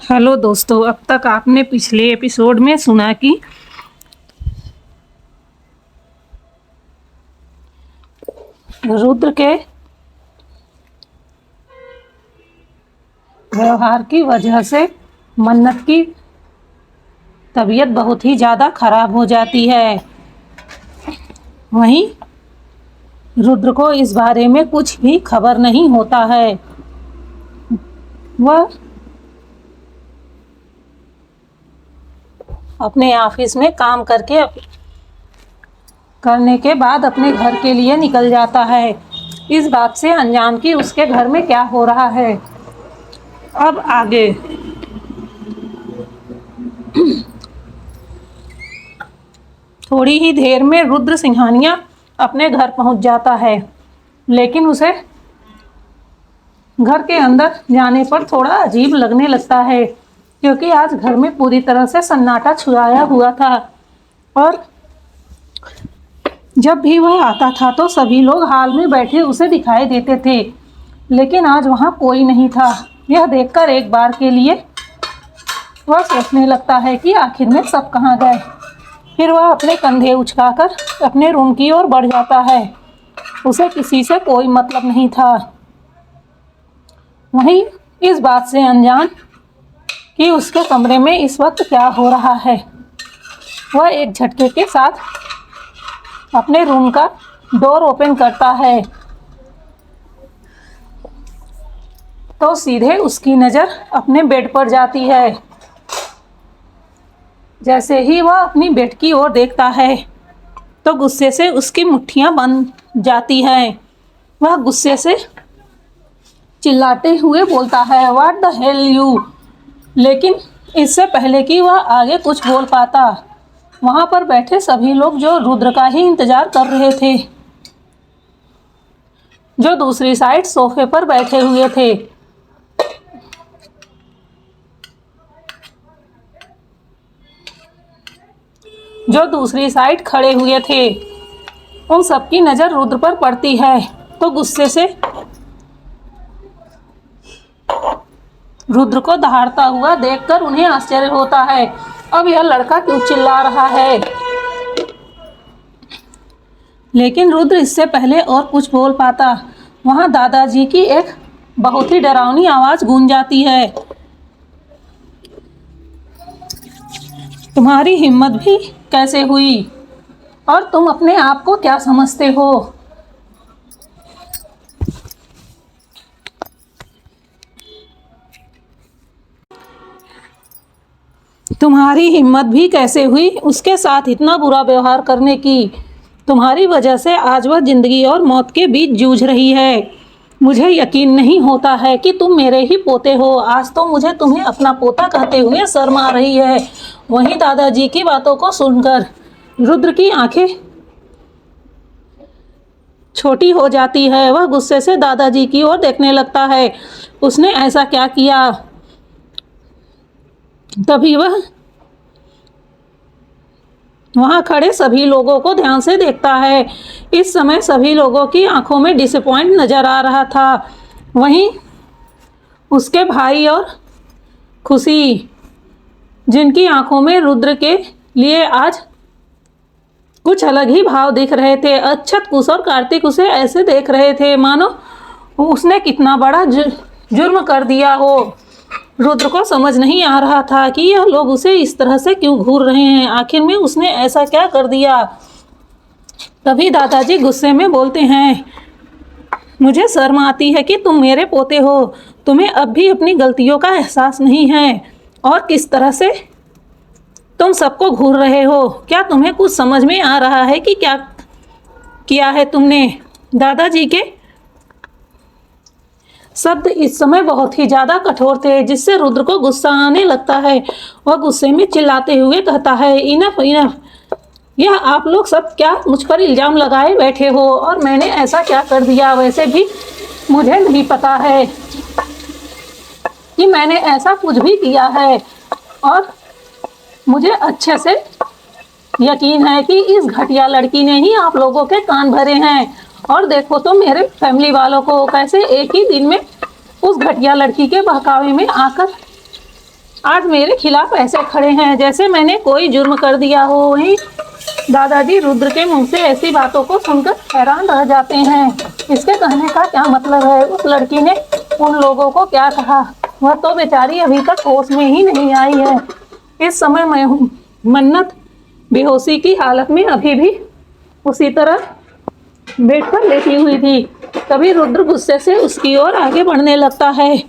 Hello दोस्तों, अब तक आपने पिछले एपिसोड में सुना कि रुद्र के व्यवहार की वजह से मन्नत की तबीयत बहुत ही ज़्यादा खराब हो जाती है। वहीं रुद्र को इस बारे में कुछ भी खबर नहीं होता है। वह अपने ऑफिस में काम करने के बाद अपने घर के लिए निकल जाता है, इस बात से अनजान कि उसके घर में क्या हो रहा है। अब आगे थोड़ी ही देर में रुद्र सिंघानिया अपने घर पहुंच जाता है, लेकिन उसे घर के अंदर जाने पर थोड़ा अजीब लगने लगता है, क्योंकि आज घर में पूरी तरह से सन्नाटा छुआया हुआ था और जब भी वह आता था तो सभी लोग हाल में बैठे उसे दिखाई देते थे, लेकिन आज वहां कोई नहीं था। यह देखकर एक बार के लिए वह सोचने लगता है कि आखिर में सब कहाँ गए। फिर वह अपने कंधे उचकाकर अपने रूम की ओर बढ़ जाता है। उसे किसी से कोई मतलब नहीं था। वहीं इस बात से अनजान कि उसके कमरे में इस वक्त क्या हो रहा है, वह एक झटके के साथ अपने रूम का डोर ओपन करता है तो सीधे उसकी नज़र अपने बेड पर जाती है। जैसे ही वह अपनी बेड की ओर देखता है तो गुस्से से उसकी मुट्ठियां बंध जाती हैं। वह गुस्से से चिल्लाते हुए बोलता है, व्हाट द हेल यू। लेकिन इससे पहले कि वह आगे कुछ बोल पाता, वहां पर बैठे सभी लोग जो रुद्र का ही इंतजार कर रहे थे, जो दूसरी साइड सोफे पर बैठे हुए थे, जो दूसरी साइड खड़े हुए थे, उन सबकी नज़र रुद्र पर पड़ती है तो गुस्से से रुद्र को दहाड़ता हुआ देखकर उन्हें आश्चर्य होता है, अब यह लड़का क्यों चिल्ला रहा है। लेकिन रुद्र इससे पहले और कुछ बोल पाता, वहां दादाजी की एक बहुत ही डरावनी आवाज गूंज जाती है, तुम्हारी हिम्मत भी कैसे हुई और तुम अपने आप को क्या समझते हो। तुम्हारी हिम्मत भी कैसे हुई उसके साथ इतना बुरा व्यवहार करने की। तुम्हारी वजह से आज वह जिंदगी और मौत के बीच जूझ रही है। मुझे यकीन नहीं होता है कि तुम मेरे ही पोते हो। आज तो मुझे तुम्हें अपना पोता कहते हुए शर्म आ रही है। वहीं दादाजी की बातों को सुनकर रुद्र की आंखें छोटी हो जाती है। वह गुस्से से दादाजी की ओर देखने लगता है, उसने ऐसा क्या किया। तभी वह वहां खड़े सभी लोगों को ध्यान से देखता है। इस समय सभी लोगों की आंखों में डिसअपॉइंट नजर आ रहा था। वहीं उसके भाई और खुशी, जिनकी आंखों में रुद्र के लिए आज कुछ अलग ही भाव दिख रहे थे। अक्षत, कुश और कार्तिक उसे ऐसे देख रहे थे मानो उसने कितना बड़ा जुर्म कर दिया हो। रुद्र को समझ नहीं आ रहा था कि यह लोग उसे इस तरह से क्यों घूर रहे हैं। आखिर में उसने ऐसा क्या कर दिया। तभी दादाजी गुस्से में बोलते हैं, मुझे शर्म आती है कि तुम मेरे पोते हो। तुम्हें अब भी अपनी गलतियों का एहसास नहीं है और किस तरह से तुम सबको घूर रहे हो। क्या तुम्हें कुछ समझ में आ रहा है कि क्या किया है तुमने। दादाजी के शब्द इस समय बहुत ही ज्यादा कठोर थे, जिससे रुद्र को गुस्सा आने लगता है। वह गुस्से में चिल्लाते हुए कहता है, इनफ इनफ, यह आप लोग सब क्या मुझ पर इल्जाम लगाए बैठे हो और मैंने ऐसा क्या कर दिया। वैसे भी मुझे नहीं पता है कि मैंने ऐसा कुछ भी किया है और मुझे अच्छे से यकीन है कि इस घटिया लड़की ने ही आप लोगों के कान भरे हैं। और देखो तो मेरे फैमिली वालों को कैसे एक ही दिन में उस घटिया लड़की के बहकावे में आकर आज मेरे खिलाफ ऐसे खड़े हैं जैसे मैंने कोई जुर्म कर दिया हो। वहीं दादाजी रुद्र के मुंह से ऐसी बातों को सुनकर हैरान रह जाते हैं। इसके कहने का क्या मतलब है? उस लड़की ने उन लोगों को क्या कहा? वह तो बेचारी अभी तक होश में ही नहीं आई है। इस समय मन्नत बेहोशी की हालत में अभी भी उसी तरह बेड पर लेटी हुई थी। तभी रुद्र गुस्से से उसकी ओर आगे बढ़ने लगता है।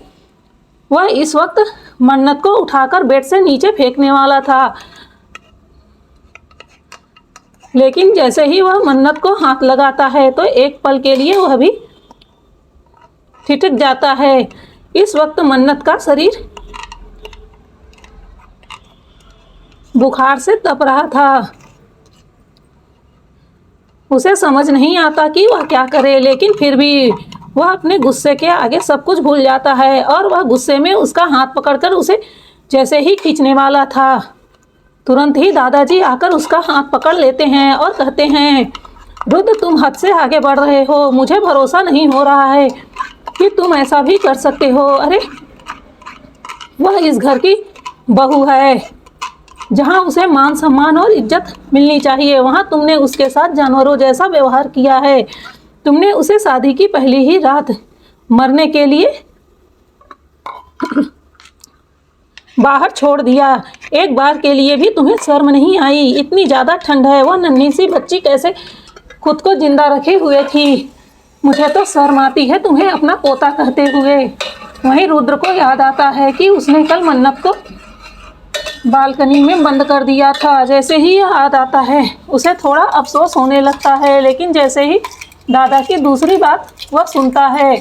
वह इस वक्त मन्नत को उठाकर बेड से नीचे फेंकने वाला था, लेकिन जैसे ही वह मन्नत को हाथ लगाता है तो एक पल के लिए वह भी ठिठक जाता है। इस वक्त मन्नत का शरीर बुखार से तप रहा था। उसे समझ नहीं आता कि वह क्या करे, लेकिन फिर भी वह अपने गुस्से के आगे सब कुछ भूल जाता है और वह गुस्से में उसका हाथ पकड़कर उसे जैसे ही खींचने वाला था, तुरंत ही दादाजी आकर उसका हाथ पकड़ लेते हैं और कहते हैं, रुद्र तुम हद से आगे बढ़ रहे हो। मुझे भरोसा नहीं हो रहा है कि तुम ऐसा भी कर सकते हो। अरे वह इस घर की बहू है, जहाँ उसे मान सम्मान और इज्जत मिलनी चाहिए, वहाँ तुमने उसके साथ जानवरों जैसा व्यवहार किया है। तुमने उसे शादी की पहली ही रात मरने के लिए बाहर छोड़ दिया। एक बार के लिए भी तुम्हें शर्म नहीं आई? इतनी ज़्यादा ठंड है, वह नन्ही सी बच्ची कैसे खुद को जिंदा रखे हुए थी? मुझे तो शर्म आती है तुम्हें अपना पोता कहते हुए। वहीं रुद्र को याद आता है कि उसने कल मन्नत को बालकनी में बंद कर दिया था। जैसे ही याद आता है उसे थोड़ा अफसोस होने लगता है, लेकिन जैसे ही दादा की दूसरी बात वह सुनता है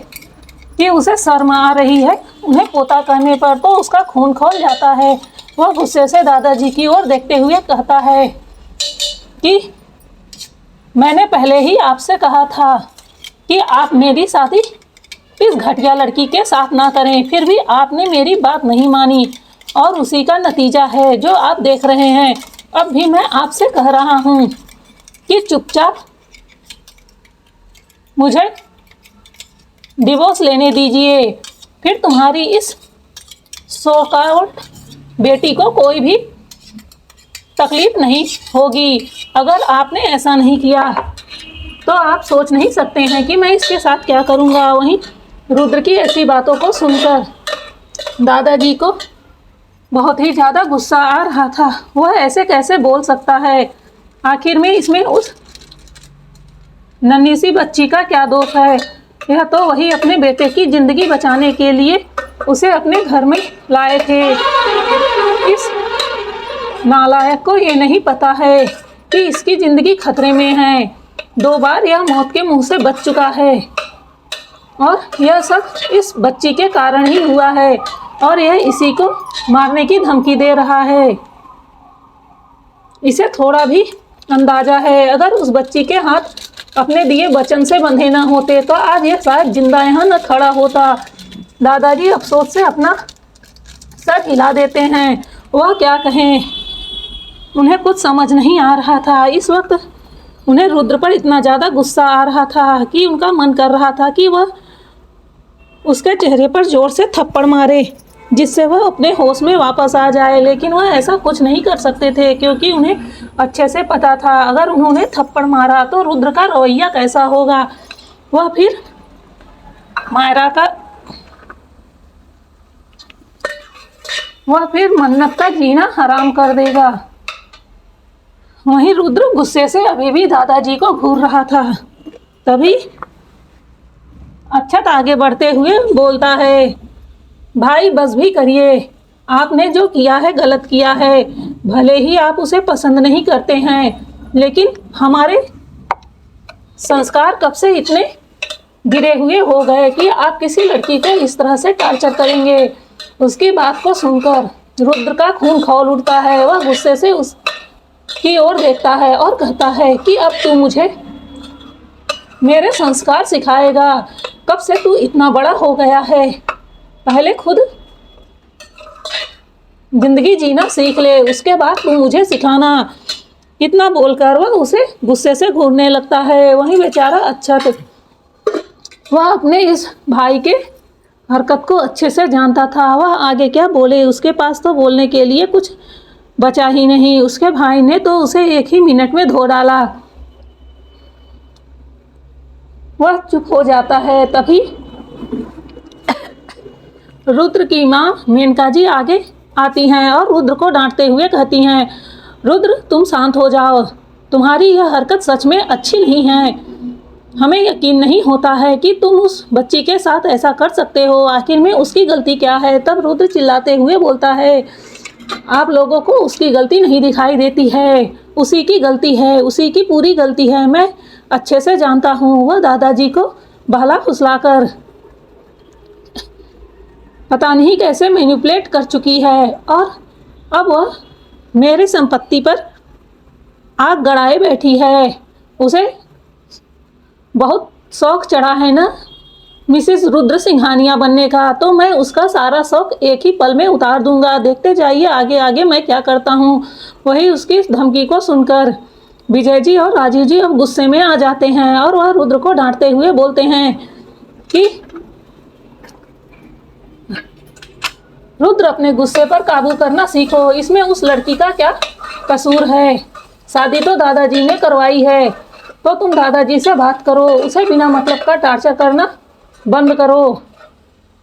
कि उसे शर्म आ रही है उन्हें पोता कहने पर, तो उसका खून खौल जाता है। वह गुस्से से दादाजी की ओर देखते हुए कहता है कि मैंने पहले ही आपसे कहा था कि आप मेरी शादी इस घटिया लड़की के साथ ना करें, फिर भी आपने मेरी बात नहीं मानी और उसी का नतीजा है जो आप देख रहे हैं। अब भी मैं आपसे कह रहा हूँ कि चुपचाप मुझे डिवोर्स लेने दीजिए, फिर तुम्हारी इस सो-कॉल्ड बेटी को कोई भी तकलीफ नहीं होगी। अगर आपने ऐसा नहीं किया तो आप सोच नहीं सकते हैं कि मैं इसके साथ क्या करूँगा। वहीं रुद्र की ऐसी बातों को सुनकर दादाजी को बहुत ही ज़्यादा गुस्सा आ रहा था। वह ऐसे कैसे बोल सकता है? आखिर में इसमें उस नन्ही सी बच्ची का क्या दोष है? यह तो वही अपने बेटे की जिंदगी बचाने के लिए उसे अपने घर में लाए थे। इस नालायक को ये नहीं पता है कि इसकी जिंदगी खतरे में है। 2 बार यह मौत के मुंह से बच चुका है और यह सब इस बच्ची के कारण ही हुआ है और यह इसी को मारने की धमकी दे रहा है। इसे थोड़ा भी अंदाजा है, अगर उस बच्ची के हाथ अपने दिए वचन से बंधे न होते तो आज यह शायद जिंदा यहाँ न खड़ा होता। दादाजी अफसोस से अपना सर हिला देते हैं। वह क्या कहें, उन्हें कुछ समझ नहीं आ रहा था। इस वक्त उन्हें रुद्र पर इतना ज़्यादा गुस्सा आ रहा था कि उनका मन कर रहा था कि वह उसके चेहरे पर जोर से थप्पड़ मारे, जिससे वह अपने होश में वापस आ जाए, लेकिन वह ऐसा कुछ नहीं कर सकते थे क्योंकि उन्हें अच्छे से पता था अगर उन्होंने थप्पड़ मारा तो रुद्र का रवैया कैसा होगा। वह फिर मन्नत का जीना हराम कर देगा। वहीं रुद्र गुस्से से अभी भी दादाजी को घूर रहा था। तभी अक्षत आगे बढ़ते हुए बोलता है, भाई बस भी करिए, आपने जो किया है गलत किया है। भले ही आप उसे पसंद नहीं करते हैं, लेकिन हमारे संस्कार कब से इतने गिरे हुए हो गए कि आप किसी लड़की को इस तरह से टॉर्चर करेंगे। उसकी बात को सुनकर रुद्र का खून खौल उठता है। वह गुस्से से उसकी ओर देखता है और कहता है कि अब तू मुझे मेरे संस्कार सिखाएगा। कब से तू इतना बड़ा हो गया है? पहले खुद जिंदगी जीना सीख ले, उसके बाद तू मुझे सिखाना। इतना बोलकर वह उसे गुस्से से घूरने लगता है। वहीं बेचारा अक्षत, वह अपने इस भाई के हरकत को अच्छे से जानता था। वह आगे क्या बोले, उसके पास तो बोलने के लिए कुछ बचा ही नहीं। उसके भाई ने तो उसे एक ही मिनट में धो डाला। वह चुप हो जाता है। तभी रुद्र की माँ मेनका जी आगे आती हैं और रुद्र को डांटते हुए कहती हैं, रुद्र तुम शांत हो जाओ, तुम्हारी यह हरकत सच में अच्छी नहीं है। हमें यकीन नहीं होता है कि तुम उस बच्ची के साथ ऐसा कर सकते हो। आखिर में उसकी गलती क्या है? तब रुद्र चिल्लाते हुए बोलता है, आप लोगों को उसकी गलती नहीं दिखाई देती है, उसी की गलती है, उसी की पूरी गलती है। मैं अच्छे से जानता हूँ। वह दादाजी को बहला फुसलाकर पता नहीं कैसे मैनिपुलेट कर चुकी है और अब वह मेरी संपत्ति पर आग गड़ाए बैठी है। उसे बहुत शौक चढ़ा है ना मिसेस रुद्र सिंघानिया बनने का, तो मैं उसका सारा शौक एक ही पल में उतार दूंगा। देखते जाइए आगे आगे मैं क्या करता हूँ। वही उसकी धमकी को सुनकर विजय जी और राजीव जी अब गुस्से में आ जाते हैं और वह रुद्र को डांटते हुए बोलते हैं कि रुद्र अपने गुस्से पर काबू करना सीखो। इसमें उस लड़की का क्या कसूर है? शादी तो दादाजी ने करवाई है, तो तुम दादाजी से बात करो, उसे बिना मतलब का टार्चर करना बंद करो।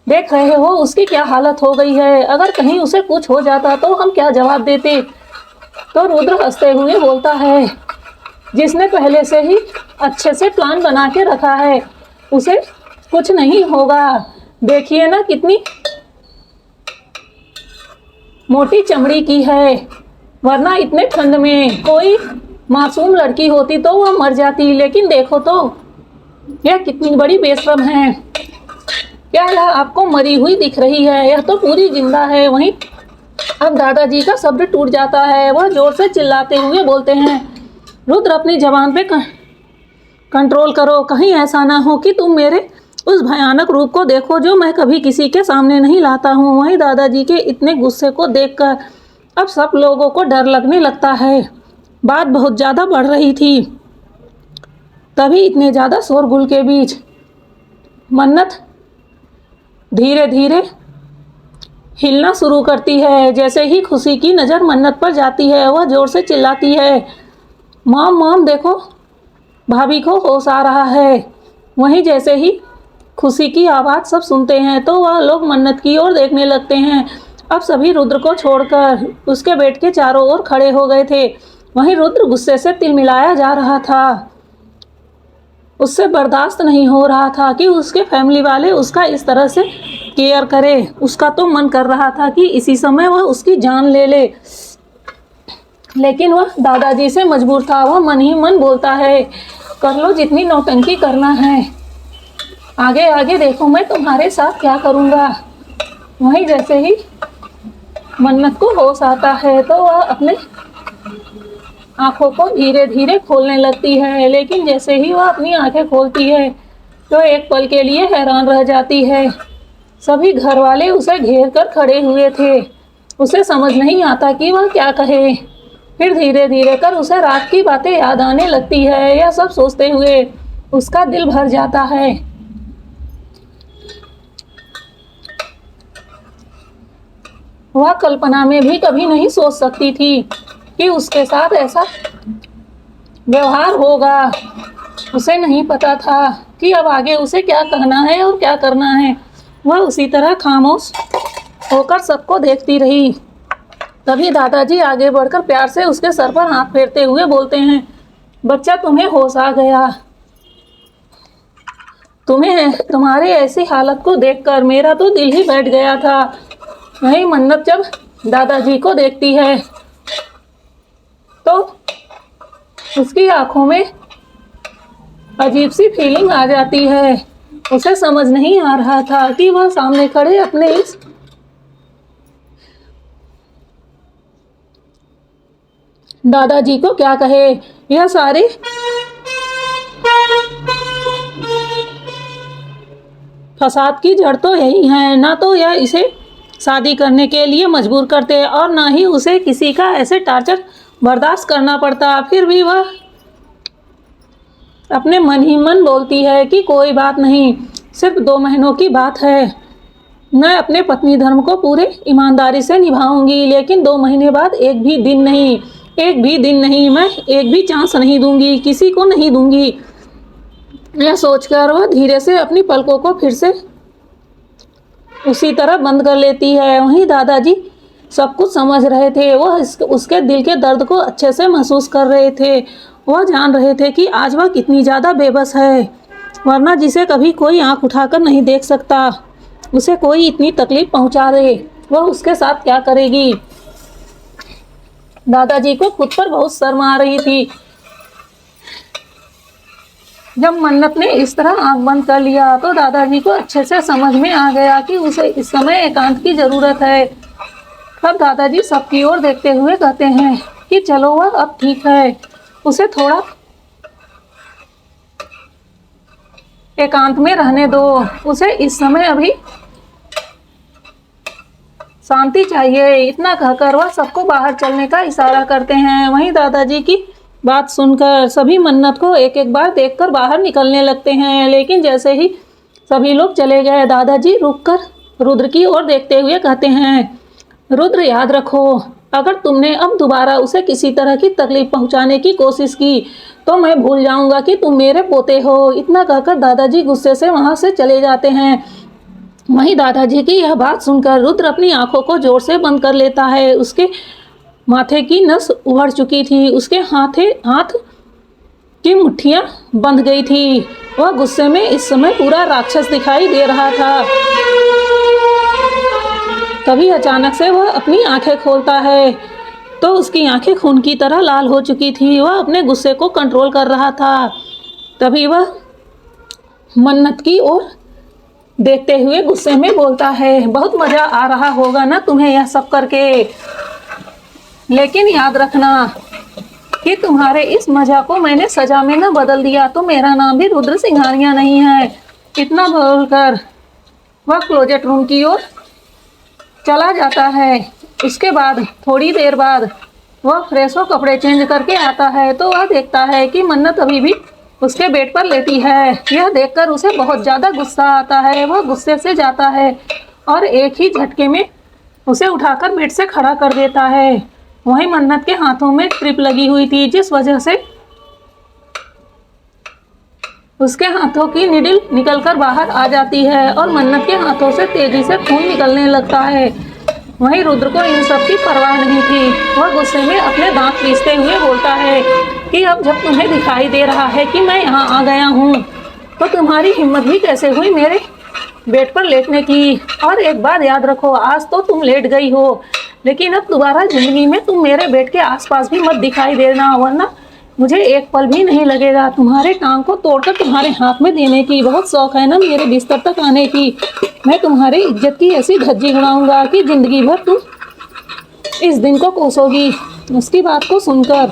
देख रहे हो उसकी क्या हालत हो गई है। अगर कहीं उसे कुछ हो जाता तो हम क्या जवाब देते? तो रुद्र हंसते हुए बोलता है, जिसने पहले से ही अच्छे से प्लान बना के रखा है उसे कुछ नहीं होगा। देखिए ना कितनी मोटी चमड़ी की है, वरना इतने ठंड में कोई मासूम लड़की होती तो वह मर जाती। लेकिन देखो तो यह कितनी बड़ी बेशरम है। क्या यह आपको मरी हुई दिख रही है? यह तो पूरी जिंदा है। वहीं अब दादाजी का सब्र टूट जाता है। वह जोर से चिल्लाते हुए बोलते हैं, रुद्र अपनी जबान पे कंट्रोल करो, कहीं ऐसा ना हो कि तुम मेरे उस भयानक रूप को देखो जो मैं कभी किसी के सामने नहीं लाता हूँ। वहीं दादाजी के इतने गुस्से को देखकर अब सब लोगों को डर लगने लगता है। बात बहुत ज़्यादा बढ़ रही थी। तभी इतने ज़्यादा शोरगुल के बीच मन्नत धीरे धीरे हिलना शुरू करती है। जैसे ही खुशी की नज़र मन्नत पर जाती है वह जोर से चिल्लाती है, मॉम मॉम देखो भाभी को होश आ रहा है। वहीं जैसे ही खुशी की आवाज़ सब सुनते हैं तो वह लोग मन्नत की ओर देखने लगते हैं। अब सभी रुद्र को छोड़कर उसके बेड के चारों ओर खड़े हो गए थे। वहीं रुद्र गुस्से से तिलमिलाया जा रहा था। उससे बर्दाश्त नहीं हो रहा था कि उसके फैमिली वाले उसका इस तरह से केयर करे। उसका तो मन कर रहा था कि इसी समय वह उसकी जान ले ले, लेकिन वह दादाजी से मजबूर था। वह मन ही मन बोलता है, कर लो जितनी नौटंकी करना है, आगे आगे देखो मैं तुम्हारे साथ क्या करूँगा। वहीं जैसे ही मन्नत को होश आता है तो वह अपने आंखों को धीरे धीरे खोलने लगती है। लेकिन जैसे ही वह अपनी आंखें खोलती है तो एक पल के लिए हैरान रह जाती है। सभी घर वाले उसे घेर कर खड़े हुए थे। उसे समझ नहीं आता कि वह क्या कहे। फिर धीरे धीरे कर उसे रात की बातें याद आने लगती है। यह सब सोचते हुए उसका दिल भर जाता है। वह कल्पना में भी कभी नहीं सोच सकती थी कि उसके साथ ऐसा व्यवहार होगा। उसे नहीं पता था कि अब आगे उसे क्या कहना है और क्या करना है। वह उसी तरह खामोश होकर सबको देखती रही। तभी दादाजी आगे बढ़कर प्यार से उसके सर पर हाथ फेरते हुए बोलते हैं, बच्चा तुम्हें होश आ गया। तुम्हारे ऐसी हालत को देखकर मेरा तो दिल ही बैठ गया था। वही मन्नत जब दादाजी को देखती है तो उसकी आंखों में अजीब सी फीलिंग आ जाती है। उसे समझ नहीं आ रहा था कि वह सामने खड़े अपने इस दादाजी को क्या कहे। यह सारे फसाद की जड़ तो यही है। ना तो यह इसे शादी करने के लिए मजबूर करते और ना ही उसे किसी का ऐसे टार्चर बर्दाश्त करना पड़ता। फिर भी वह अपने मन ही मन बोलती है कि कोई बात नहीं, सिर्फ 2 महीनों की बात है, मैं अपने पत्नी धर्म को पूरे ईमानदारी से निभाऊंगी, लेकिन 2 महीने बाद एक भी दिन नहीं, मैं एक भी चांस नहीं दूंगी, किसी को नहीं दूंगी। यह सोचकर वह धीरे से अपनी पलकों को फिर से उसी तरह बंद कर लेती है। वहीं दादाजी सब कुछ समझ रहे थे, वह उसके दिल के दर्द को अच्छे से महसूस कर रहे थे। वह जान रहे थे कि आज वह कितनी ज़्यादा बेबस है, वरना जिसे कभी कोई आंख उठाकर नहीं देख सकता, उसे कोई इतनी तकलीफ पहुंचा दे, वह उसके साथ क्या करेगी। दादाजी को खुद पर बहुत शर्म आ रही थी। जब मन्नत ने इस तरह आंख बंद कर लिया तो दादाजी को अच्छे से समझ में आ गया कि उसे इस समय एकांत की जरूरत है। तब दादाजी सबकी ओर देखते हुए कहते हैं कि चलो वह अब ठीक है, उसे थोड़ा एकांत में रहने दो, उसे इस समय अभी शांति चाहिए। इतना कहकर वह सबको बाहर चलने का इशारा करते हैं। वहीं दादाजी की बात सुनकर सभी मन्नत को एक एक बार देखकर बाहर निकलने लगते हैं, लेकिन जैसे ही सभी लोग चले गए दादाजी रुककर रुद्र की ओर देखते हुए कहते हैं, रुद्र याद रखो, अगर तुमने अब दोबारा उसे किसी तरह की तकलीफ पहुंचाने की कोशिश की तो मैं भूल जाऊंगा कि तुम मेरे पोते हो। इतना कहकर दादाजी गुस्से से वहां से चले जाते हैं। वहीं दादाजी की यह बात सुनकर रुद्र अपनी आंखों को जोर से बंद कर लेता है। उसके माथे की नस उभड़ चुकी थी, उसके हाथ की मुट्ठियां बंध गई थी। वह गुस्से में इस समय पूरा राक्षस दिखाई दे रहा था। तभी अचानक से वह अपनी आंखें खोलता है तो उसकी आंखें खून की तरह लाल हो चुकी थी। वह अपने गुस्से को कंट्रोल कर रहा था। तभी वह मन्नत की ओर देखते हुए गुस्से में बोलता है, बहुत मजा आ रहा होगा ना तुम्हें यह सब करके, लेकिन याद रखना कि तुम्हारे इस मजा को मैंने सजा में न बदल दिया तो मेरा नाम भी रुद्र सिंघानिया नहीं है। इतना बोलकर वह क्लोजेट रूम की ओर चला जाता है। उसके बाद थोड़ी देर बाद वह फ्रेश हो कपड़े चेंज करके आता है तो वह देखता है कि मन्नत अभी भी उसके बेड पर लेटी है। यह देखकर उसे बहुत ज़्यादा गुस्सा आता है। वह गुस्से से जाता है और एक ही झटके में उसे उठाकर बेड से खड़ा कर देता है। वहीं मन्नत के हाथों में ट्रिप लगी हुई थी, जिस वजह से उसके हाथों की निडल निकलकर बाहर आ जाती है और मन्नत के हाथों से तेजी से खून निकलने लगता है। वहीं रुद्र को इन सब की परवाह नहीं थी। वह गुस्से में अपने दांत पीसते हुए बोलता है कि अब जब तुम्हें दिखाई दे रहा है कि मैं यहाँ आ गया हूँ तो तुम्हारी हिम्मत भी कैसे हुई मेरे बेड पर लेटने की। और एक बात याद रखो, आज तो तुम लेट गई हो, लेकिन अब दोबारा जिंदगी में तुम मेरे बेड के आसपास भी मत दिखाई देना, वरना मुझे एक पल भी नहीं लगेगा तुम्हारे टांग को तोड़कर तुम्हारे हाथ में देने की। बहुत शौक है ना मेरे बिस्तर तक आने की। मैं तुम्हारी इज्जत की ऐसी धज्जी उड़ाऊंगा कि जिंदगी भर तुम इस दिन को कोसोगी। उसकी बात को सुनकर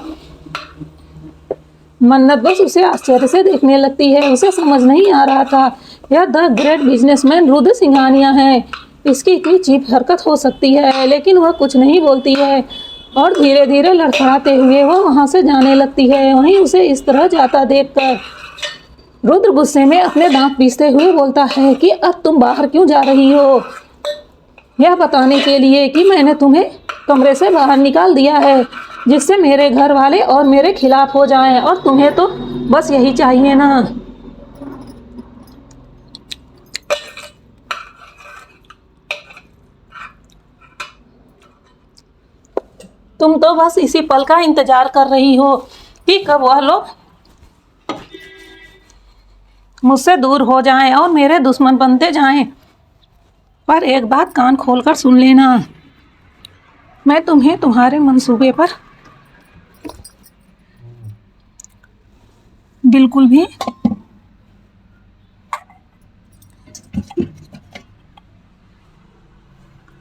मन्नत बस उसे आश्चर्य से देखने लगती है। उसे समझ नहीं आ रहा था यह the great businessman Rudra Singhania है, इसकी इतनी चीप हरकत हो सकती है। लेकिन वह कुछ नहीं बोलती है और धीरे धीरे लड़खड़ाते हुए वह वहां से जाने लगती है। वहीं उसे इस तरह जाता देखकर रुद्र गुस्से में अपने दांत पीसते हुए बोलता है कि अब तुम बाहर क्यों जा रही हो, यह बताने के लिए कि मैंने तुम्हें कमरे से बाहर निकाल दिया है जिससे मेरे घर वाले और मेरे खिलाफ हो जाएं, और तुम्हें तो बस यही चाहिए ना। तुम तो बस इसी पल का इंतजार कर रही हो कि कब वह लोग मुझसे दूर हो जाएं और मेरे दुश्मन बनते जाएं। पर एक बात कान खोलकर सुन लेना, मैं तुम्हें तुम्हारे मंसूबे पर बिल्कुल भी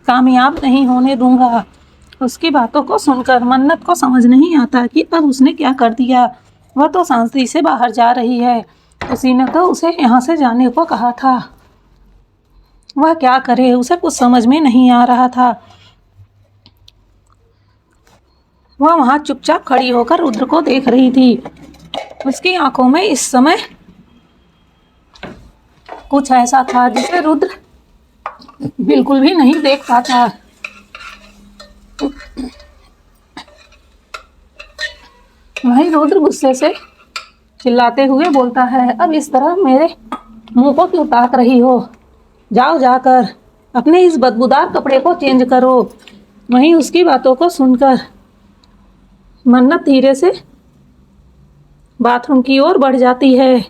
कामयाब नहीं होने दूंगा। उसकी बातों को सुनकर मन्नत को समझ नहीं आता कि अब उसने क्या कर दिया। वह तो शांति से बाहर जा रही है, उसी ने तो उसे यहाँ से जाने को कहा था। वह क्या करे, उसे कुछ समझ में नहीं आ रहा था। वह वहाँ चुपचाप खड़ी होकर रुद्र को देख रही थी। उसकी आंखों में इस समय कुछ ऐसा था जिसे रुद्र बिल्कुल भी नहीं देख पाता। वहीं रुद्र गुस्से से चिल्लाते हुए बोलता है, अब इस तरह मेरे मुंह को क्यों ताक रही हो? जाओ जाकर अपने इस बदबूदार कपड़े को चेंज करो। वहीं उसकी बातों को सुनकर मन्नत धीरे से बाथरूम की ओर बढ़ जाती है।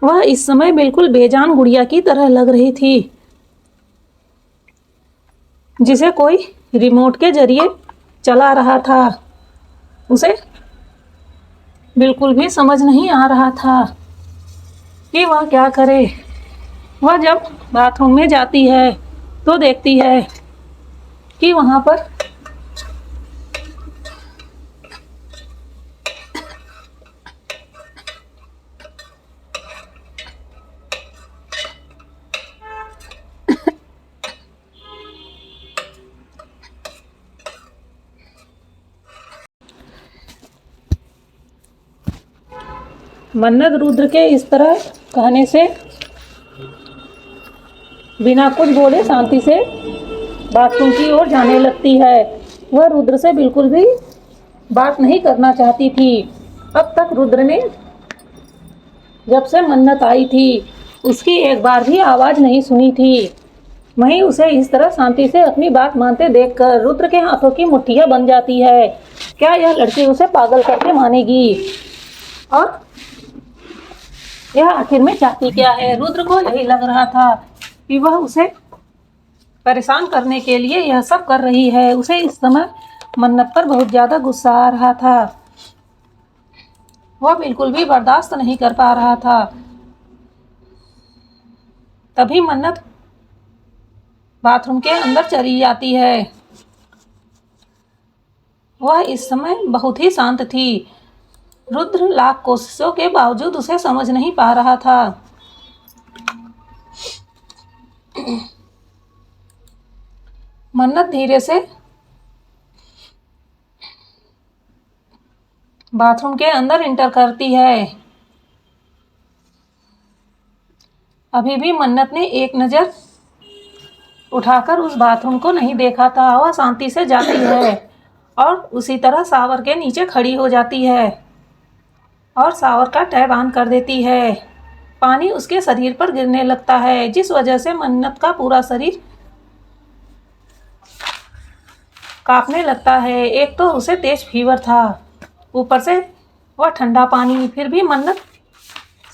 वह इस समय बिल्कुल बेजान गुड़िया की तरह लग रही थी, जिसे कोई रिमोट के जरिए चला रहा था। उसे बिल्कुल भी समझ नहीं आ रहा था कि वह क्या करे। वह जब बाथरूम में जाती है तो देखती है कि वहां पर मन्नत रुद्र के इस तरह कहने से बिना कुछ बोले शांति से बाथरूम की ओर जाने लगती है। वह रुद्र से बिल्कुल भी बात नहीं करना चाहती थी। अब तक रुद्र ने जब से मन्नत आई थी उसकी एक बार भी आवाज़ नहीं सुनी थी। वहीं उसे इस तरह शांति से अपनी बात मानते देखकर रुद्र के हाथों की मुट्ठियां बन जाती है। क्या यह लड़की उसे पागल करके मानेगी? और यह आखिर में चाहती क्या है? रुद्र को यही लग रहा था कि वह उसे परेशान करने के लिए यह सब कर रही है। उसे इस समय मन्नत पर बहुत ज़्यादा गुस्सा आ रहा था। वह बिल्कुल भी बर्दाश्त नहीं कर पा रहा था। तभी मन्नत बाथरूम के अंदर चली जाती है। वह इस समय बहुत ही शांत थी। रुद्र लाख कोशिशों के बावजूद उसे समझ नहीं पा रहा था। मन्नत धीरे से बाथरूम के अंदर इंटर करती है। अभी भी मन्नत ने एक नज़र उठाकर उस बाथरूम को नहीं देखा था। वह शांति से जाती है और उसी तरह शावर के नीचे खड़ी हो जाती है और शावर का टैप ऑन कर देती है। पानी उसके शरीर पर गिरने लगता है, जिस वजह से मन्नत का पूरा शरीर कांपने लगता है। एक तो उसे तेज फीवर था, ऊपर से वह ठंडा पानी। फिर भी मन्नत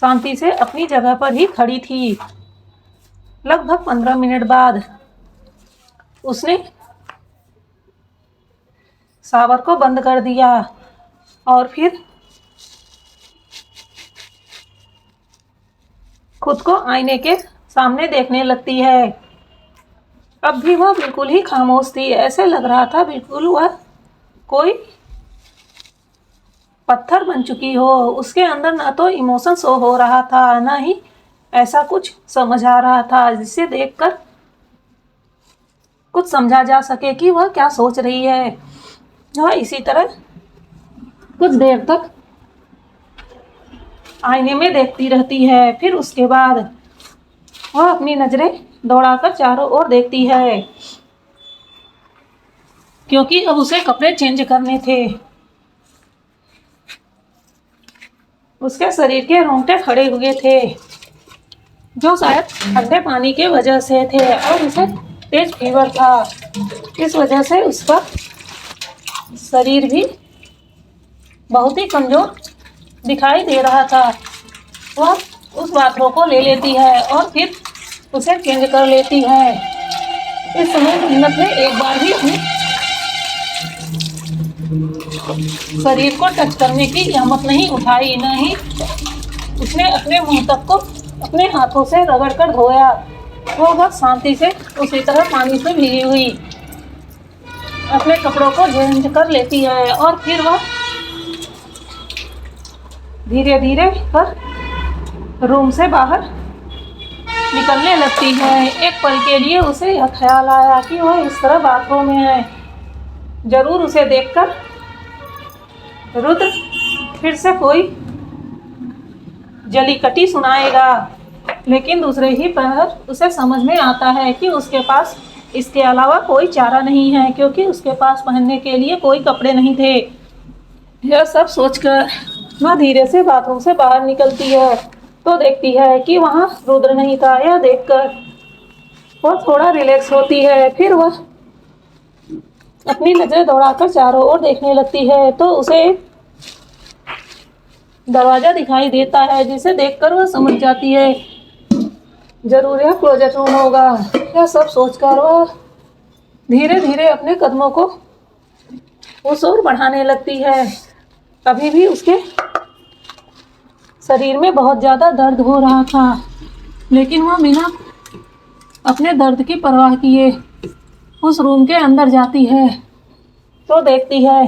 शांति से अपनी जगह पर ही खड़ी थी। लगभग 15 मिनट बाद उसने शावर को बंद कर दिया और फिर खुद को आईने के सामने देखने लगती है। अब भी वह बिल्कुल ही खामोश थी। ऐसे लग रहा था बिल्कुल वह कोई पत्थर बन चुकी हो। उसके अंदर ना तो इमोशन शो हो रहा था, ना ही ऐसा कुछ समझ आ रहा था जिसे देखकर कुछ समझा जा सके कि वह क्या सोच रही है। वह इसी तरह कुछ देर तक आईने में देखती रहती है। फिर उसके बाद वह अपनी नज़रें दौड़ाकर चारों ओर देखती है, क्योंकि अब उसे कपड़े चेंज करने थे। उसके शरीर के रोंगटे खड़े हुए थे, जो शायद ठंडे पानी के वजह से थे, और उसे तेज फीवर था। इस वजह से उसका शरीर भी बहुत ही कमज़ोर दिखाई दे रहा था। वह उस बाथरों को ले लेती है और फिर उसे चेंज कर लेती है। इस समय मन्नत ने एक बार भी अपने शरीर को टच करने की हिम्मत नहीं उठाई, न ही उसने अपने मुंह तक को अपने हाथों से रगड़ कर धोया। वो बस शांति से उसी तरह पानी से भीगी हुई अपने कपड़ों को चेंज कर लेती है और फिर वह धीरे धीरे कर रूम से बाहर निकलने लगती है। एक पल के लिए उसे यह ख्याल आया कि वह इस तरह बाथरूम में है। जरूर उसे देखकर रुद्र फिर से कोई जली कटी सुनाएगा। लेकिन दूसरे ही पहर उसे समझ में आता है कि उसके पास इसके अलावा कोई चारा नहीं है, क्योंकि उसके पास पहनने के लिए कोई कपड़े नहीं थे। यह सब सोचकर वह धीरे से बाथरूम से बाहर निकलती है तो देखती है कि वहाँ रुद्र नहीं था। यह देखकर वह थोड़ा रिलैक्स होती है। फिर वह अपनी नजरें दौड़ाकर चारों ओर देखने लगती है तो उसे एक दरवाजा दिखाई देता है, जिसे देखकर वह समझ जाती है जरूर यह क्लोजेट रूम होगा। यह सब सोचकर वह धीरे धीरे अपने कदमों को उस ओर बढ़ाने लगती है। अभी भी उसके शरीर में बहुत ज़्यादा दर्द हो रहा था, लेकिन वह बिना अपने दर्द की परवाह किए उस रूम के अंदर जाती है तो देखती है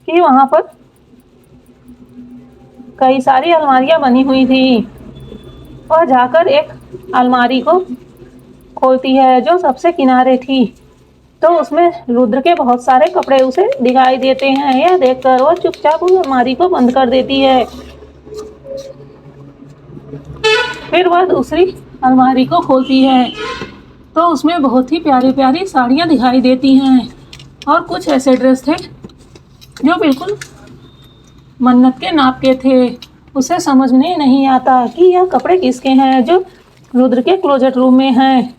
कि वहाँ पर कई सारी अलमारियां बनी हुई थी। वह जाकर एक अलमारी को खोलती है जो सबसे किनारे थी, तो उसमें रुद्र के बहुत सारे कपड़े उसे दिखाई देते हैं। यह देखकर वह चुपचाप उस अलमारी को बंद कर देती है। फिर वह दूसरी अलमारी को खोलती है तो उसमें बहुत ही प्यारी प्यारी साड़ियाँ दिखाई देती हैं और कुछ ऐसे ड्रेस थे जो बिल्कुल मन्नत के नाप के थे। उसे समझ में नहीं आता कि यह कपड़े किसके हैं जो रुद्र के क्लोजेट रूम में हैं।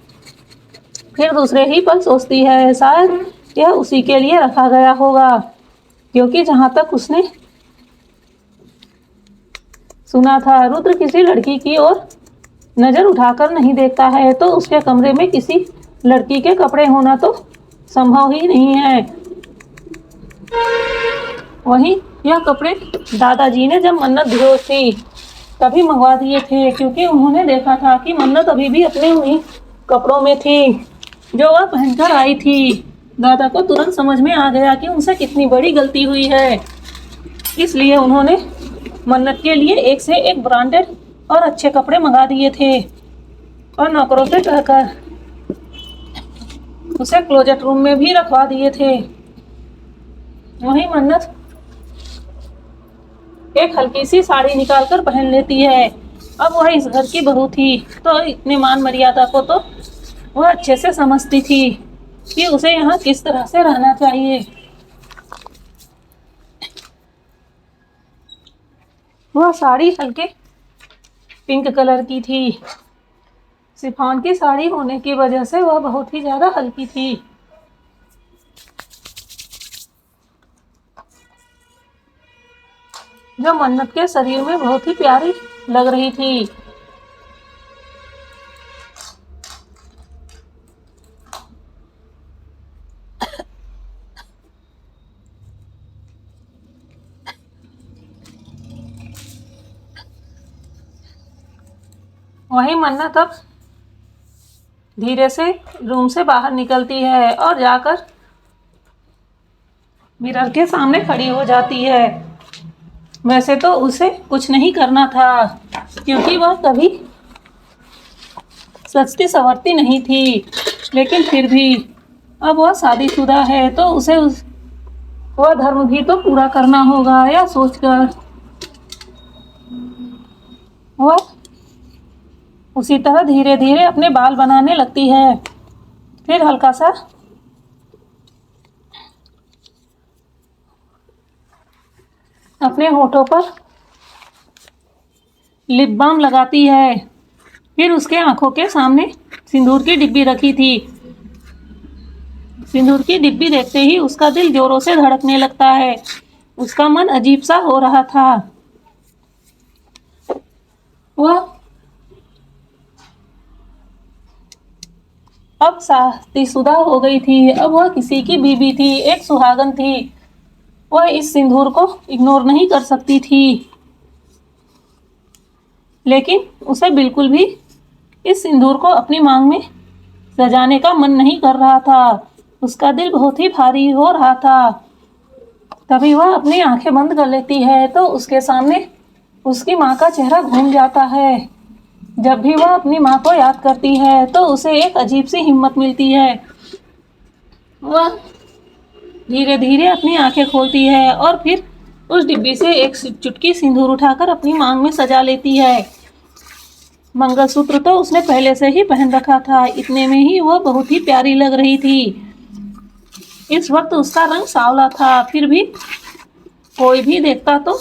फिर दूसरे ही पल सोचती है शायद यह उसी के लिए रखा गया होगा, क्योंकि जहाँ तक उसने सुना था रुद्र किसी लड़की की ओर नज़र उठाकर नहीं देखता है, तो उसके कमरे में किसी लड़की के कपड़े होना तो संभव ही नहीं है। वहीं यह कपड़े दादाजी ने जब मन्नत बेहोश थी तभी मंगवा दिए थे, क्योंकि उन्होंने देखा था कि मन्नत अभी भी अपने उन्हीं कपड़ों में थी जो वह पहनकर आई थी। दादा को तुरंत समझ में आ गया कि उनसे कितनी बड़ी गलती हुई है, इसलिए उन्होंने मन्नत के लिए एक से एक ब्रांडेड और अच्छे कपड़े मंगा दिए थे और नौकरों से कहकर उसे क्लोजेट रूम में भी रखवा दिए थे। वहीं मन्नत एक हल्की सी साड़ी निकालकर पहन लेती है। अब वह इस घर की बहू थी तो इतने मान मर्यादा को तो वह अच्छे से समझती थी कि उसे यहाँ किस तरह से रहना चाहिए। वह साड़ी हल्के पिंक कलर की थी। शिफॉन की साड़ी होने की वजह से वह बहुत ही ज़्यादा हल्की थी। जो मन्नत के शरीर में बहुत ही प्यारी लग रही थी। वहीं मन्नत अब धीरे से रूम से बाहर निकलती है और जाकर मिरर के सामने खड़ी हो जाती है। वैसे तो उसे कुछ नहीं करना था, क्योंकि वह कभी सजती संवरती नहीं थी, लेकिन फिर भी अब वह शादीशुदा है तो उसे वह धर्म भी तो पूरा करना होगा। यह सोचकर वह उसी तरह धीरे धीरे अपने बाल बनाने लगती है। फिर हल्का सा अपने होठों पर लिप बाम लगाती है। फिर उसके आंखों के सामने सिंदूर की डिब्बी रखी थी। सिंदूर की डिब्बी देखते ही उसका दिल जोरों से धड़कने लगता है। उसका मन अजीब सा हो रहा था। वह अब शादीशुदा हो गई थी। अब वह किसी की बीवी थी, एक सुहागन थी। वह इस सिंदूर को इग्नोर नहीं कर सकती थी, लेकिन उसे बिल्कुल भी इस सिंदूर को अपनी मांग में सजाने का मन नहीं कर रहा था। उसका दिल बहुत ही भारी हो रहा था। तभी वह अपनी आंखें बंद कर लेती है तो उसके सामने उसकी माँ का चेहरा घूम जाता है। जब भी वह अपनी माँ को याद करती है तो उसे एक अजीब सी हिम्मत मिलती है। वह धीरे धीरे अपनी आंखें खोलती है और फिर उस डिब्बी से एक चुटकी सिंदूर उठाकर अपनी मांग में सजा लेती है। मंगलसूत्र तो उसने पहले से ही पहन रखा था, इतने में ही वह बहुत ही प्यारी लग रही थी। इस वक्त उसका रंग सांवला था, फिर भी कोई भी देखता तो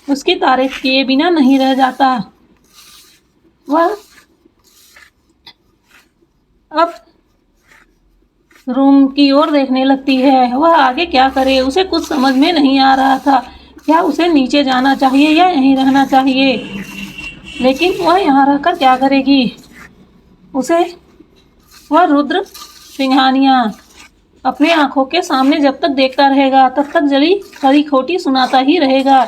उसकी तारीफ किए बिना नहीं रह जाता। वह अब रूम की ओर देखने लगती है। वह आगे क्या करे, उसे कुछ समझ में नहीं आ रहा था। क्या उसे नीचे जाना चाहिए या यहीं रहना चाहिए, लेकिन वह यहाँ रहकर क्या करेगी। उसे वह रुद्र सिंघानिया अपने आंखों के सामने जब तक देखता रहेगा तब तक जली खरी खोटी सुनाता ही रहेगा।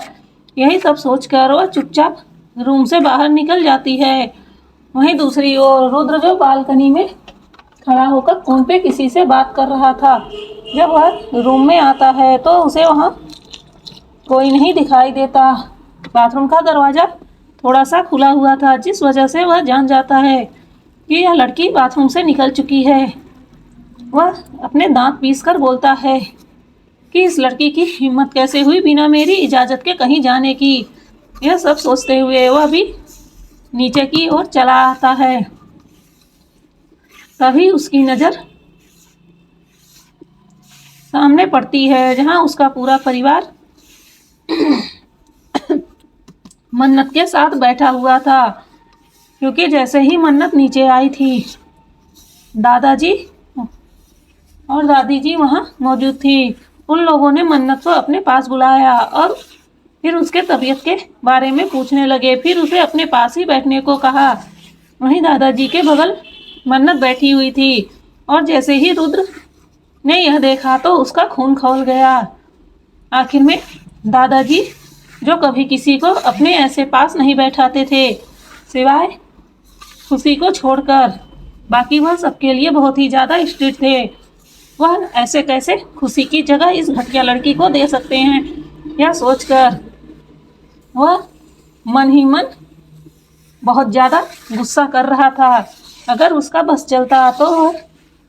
यही सब सोचकर वह चुपचाप रूम से बाहर निकल जाती है। वहीं दूसरी ओर रुद्र जो बालकनी में खड़ा होकर फोन पे किसी से बात कर रहा था, जब वह रूम में आता है तो उसे वहाँ कोई नहीं दिखाई देता। बाथरूम का दरवाज़ा थोड़ा सा खुला हुआ था, जिस वजह से वह जान जाता है कि यह लड़की बाथरूम से निकल चुकी है। वह अपने दांत पीसकर बोलता है कि इस लड़की की हिम्मत कैसे हुई बिना मेरी इजाज़त के कहीं जाने की। यह सब सोचते हुए वह भी नीचे की ओर चला आता है। तभी उसकी नज़र सामने पड़ती है, जहां उसका पूरा परिवार मन्नत के साथ बैठा हुआ था। क्योंकि जैसे ही मन्नत नीचे आई थी, दादाजी और दादी जी वहाँ मौजूद थी। उन लोगों ने मन्नत को अपने पास बुलाया और फिर उसके तबीयत के बारे में पूछने लगे। फिर उसे अपने पास ही बैठने को कहा। वहीं दादाजी के बगल मन्नत बैठी हुई थी और जैसे ही रुद्र ने यह देखा तो उसका खून खौल गया। आखिर में दादाजी, जो कभी किसी को अपने ऐसे पास नहीं बैठाते थे सिवाय खुशी को छोड़कर, बाकी वह सबके लिए बहुत ही ज़्यादा स्ट्रिक्ट थे, वह ऐसे कैसे खुशी की जगह इस घटिया लड़की को दे सकते हैं, यह सोचकर वह मन ही मन बहुत ज़्यादा गुस्सा कर रहा था। अगर उसका बस चलता तो वह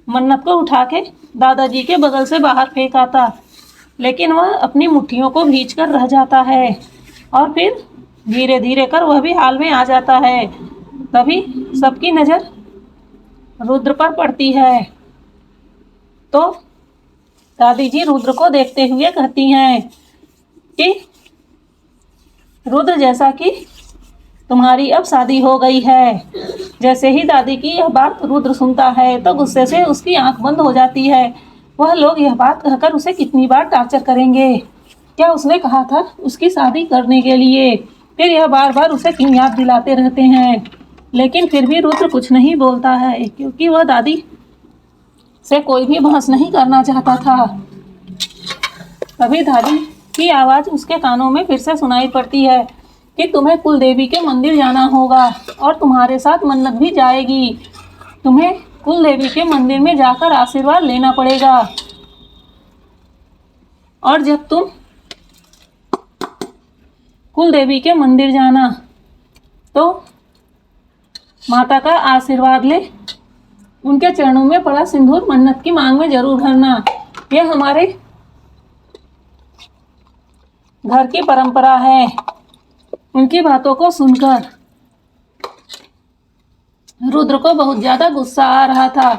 मन्नत को उठा के दादाजी के बगल से बाहर फेंक आता, लेकिन वह अपनी मुट्ठियों को भींच कर रह जाता है और फिर धीरे धीरे कर वह भी हाल में आ जाता है। तभी सबकी नज़र रुद्र पर पड़ती है तो दादी जी रुद्र को देखते हुए कहती हैं कि रुद्र, जैसा कि तुम्हारी अब शादी हो गई है। जैसे ही दादी की यह बात रुद्र सुनता है तो गुस्से से उसकी आंख बंद हो जाती है। वह लोग यह बात कहकर उसे कितनी बार टॉर्चर करेंगे। क्या उसने कहा था उसकी शादी करने के लिए, फिर यह बार बार उसे क्यों याद दिलाते रहते हैं। लेकिन फिर भी रुद्र कुछ नहीं बोलता है, क्योंकि वह दादी से कोई भी बहस नहीं करना चाहता था। तभी दादी की आवाज़ उसके कानों में फिर से सुनाई पड़ती है कि तुम्हें कुल देवी के मंदिर जाना होगा और तुम्हारे साथ मन्नत भी जाएगी। तुम्हें कुल देवी के मंदिर में जाकर आशीर्वाद लेना पड़ेगा और जब तुम कुल देवी के मंदिर जाना तो माता का आशीर्वाद ले, उनके चरणों में पड़ा सिंदूर मन्नत की मांग में जरूर भरना। यह हमारे घर की परंपरा है। उनकी बातों को सुनकर रुद्र को बहुत ज्यादा गुस्सा आ रहा था,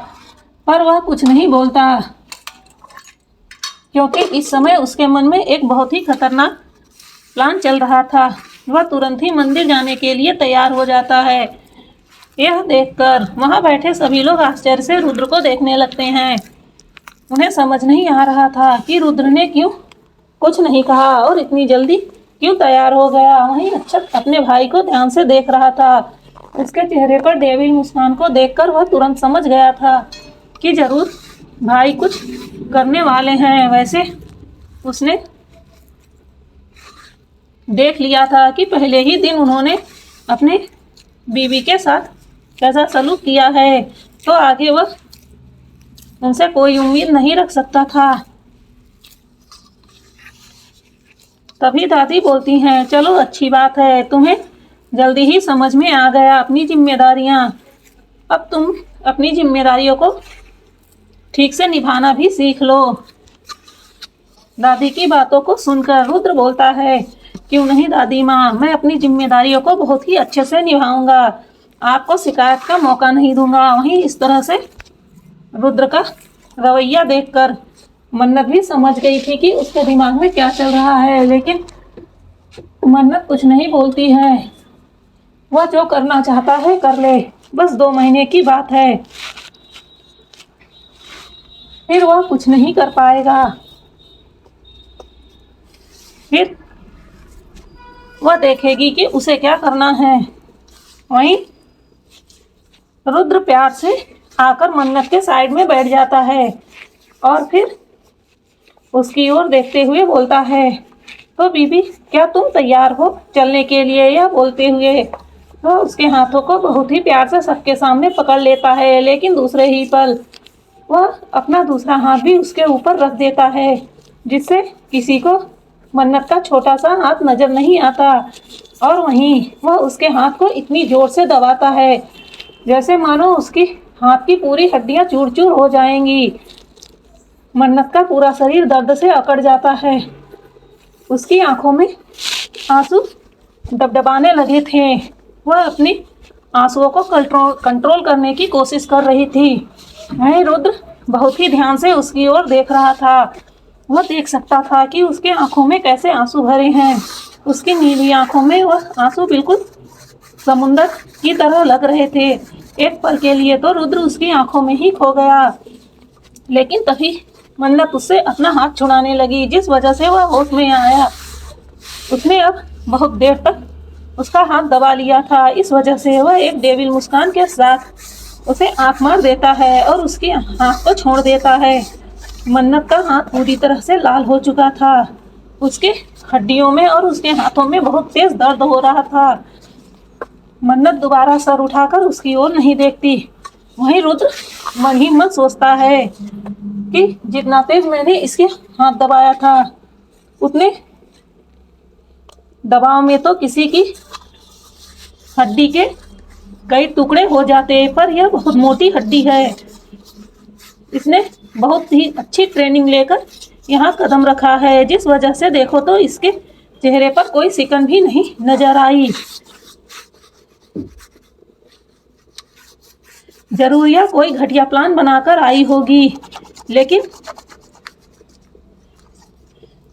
पर वह कुछ नहीं बोलता, क्योंकि इस समय उसके मन में एक बहुत ही खतरनाक प्लान चल रहा था। वह तुरंत ही मंदिर जाने के लिए तैयार हो जाता है। यह देखकर वहां बैठे सभी लोग आश्चर्य से रुद्र को देखने लगते हैं। उन्हें समझ नहीं आ रहा था कि रुद्र ने क्यों कुछ नहीं कहा और इतनी जल्दी क्यों तैयार हो गया। वहीं अक्षत अपने भाई को ध्यान से देख रहा था। उसके चेहरे पर देवी मुस्कान को देखकर वह तुरंत समझ गया था कि जरूर भाई कुछ करने वाले हैं। वैसे उसने देख लिया था कि पहले ही दिन उन्होंने अपने बीवी के साथ कैसा सलूक किया है, तो आगे वह उनसे कोई उम्मीद नहीं रख सकता था। तभी दादी बोलती हैं, चलो अच्छी बात है, तुम्हें जल्दी ही समझ में आ गया अपनी जिम्मेदारियां। अब तुम अपनी जिम्मेदारियों को ठीक से निभाना भी सीख लो। दादी की बातों को सुनकर रुद्र बोलता है, क्यों नहीं दादी माँ, मैं अपनी जिम्मेदारियों को बहुत ही अच्छे से निभाऊंगा, आपको शिकायत का मौका नहीं दूंगा। वहीं इस तरह से रुद्र का रवैया देखकर मन्नत भी समझ गई थी कि उसके दिमाग में क्या चल रहा है, लेकिन मन्नत कुछ नहीं बोलती है। वह जो करना चाहता है कर ले, बस 2 महीने की बात है, फिर वह कुछ नहीं कर पाएगा। फिर वह देखेगी कि उसे क्या करना है। वहीं रुद्र प्यार से आकर मन्नत के साइड में बैठ जाता है और फिर उसकी ओर देखते हुए बोलता है, तो बीबी क्या तुम तैयार हो चलने के लिए? यह बोलते हुए वह उसके हाथों को बहुत ही प्यार से सबके सामने पकड़ लेता है, लेकिन दूसरे ही पल वह अपना दूसरा हाथ भी उसके ऊपर रख देता है, जिससे किसी को मन्नत का छोटा सा हाथ नजर नहीं आता। और वहीं वह उसके हाथ को इतनी जोर से दबाता है जैसे मानो उसकी हाथ की पूरी हड्डियां चूर चूर हो जाएंगी। मन्नत का पूरा शरीर दर्द से अकड़ जाता है, उसकी आंखों में आंसू डबडबाने लगे थे। वह अपनी आंसुओं को कंट्रोल करने की कोशिश कर रही थी। वहीं रुद्र बहुत ही ध्यान से उसकी ओर देख रहा था। वह देख सकता था कि उसके आंखों में कैसे आंसू भरे हैं। उसकी नीली आंखों में वह आंसू बिल्कुल समुंदर की तरह लग रहे थे। एक पल के लिए तो रुद्र उसकी आंखों में ही खो गया, लेकिन तभी मन्नत उससे अपना हाथ छुड़ाने लगी, जिस वजह से वह होश में आया। उसने अब बहुत देर तक उसका हाथ दबा लिया था, इस वजह से वह एक डेविल मुस्कान के साथ उसे आंख मार देता है और उसके हाथ को छोड़ देता है। मन्नत का हाथ पूरी तरह से लाल हो चुका था, उसके हड्डियों में और उसके हाथों में बहुत तेज दर्द हो रहा था। मन्नत दोबारा सर उठाकर उसकी ओर नहीं देखती। वहीं रुद्र मन ही मन सोचता है कि जितना तेज मैंने इसके हाथ दबाया था, उतने दबाव में तो किसी की हड्डी के कई टुकड़े हो जाते, पर यह बहुत मोटी हड्डी है। इसने बहुत ही अच्छी ट्रेनिंग लेकर यहाँ कदम रखा है, जिस वजह से देखो तो इसके चेहरे पर कोई सिकन भी नहीं नजर आई। जरूर यह कोई घटिया प्लान बनाकर आई होगी, लेकिन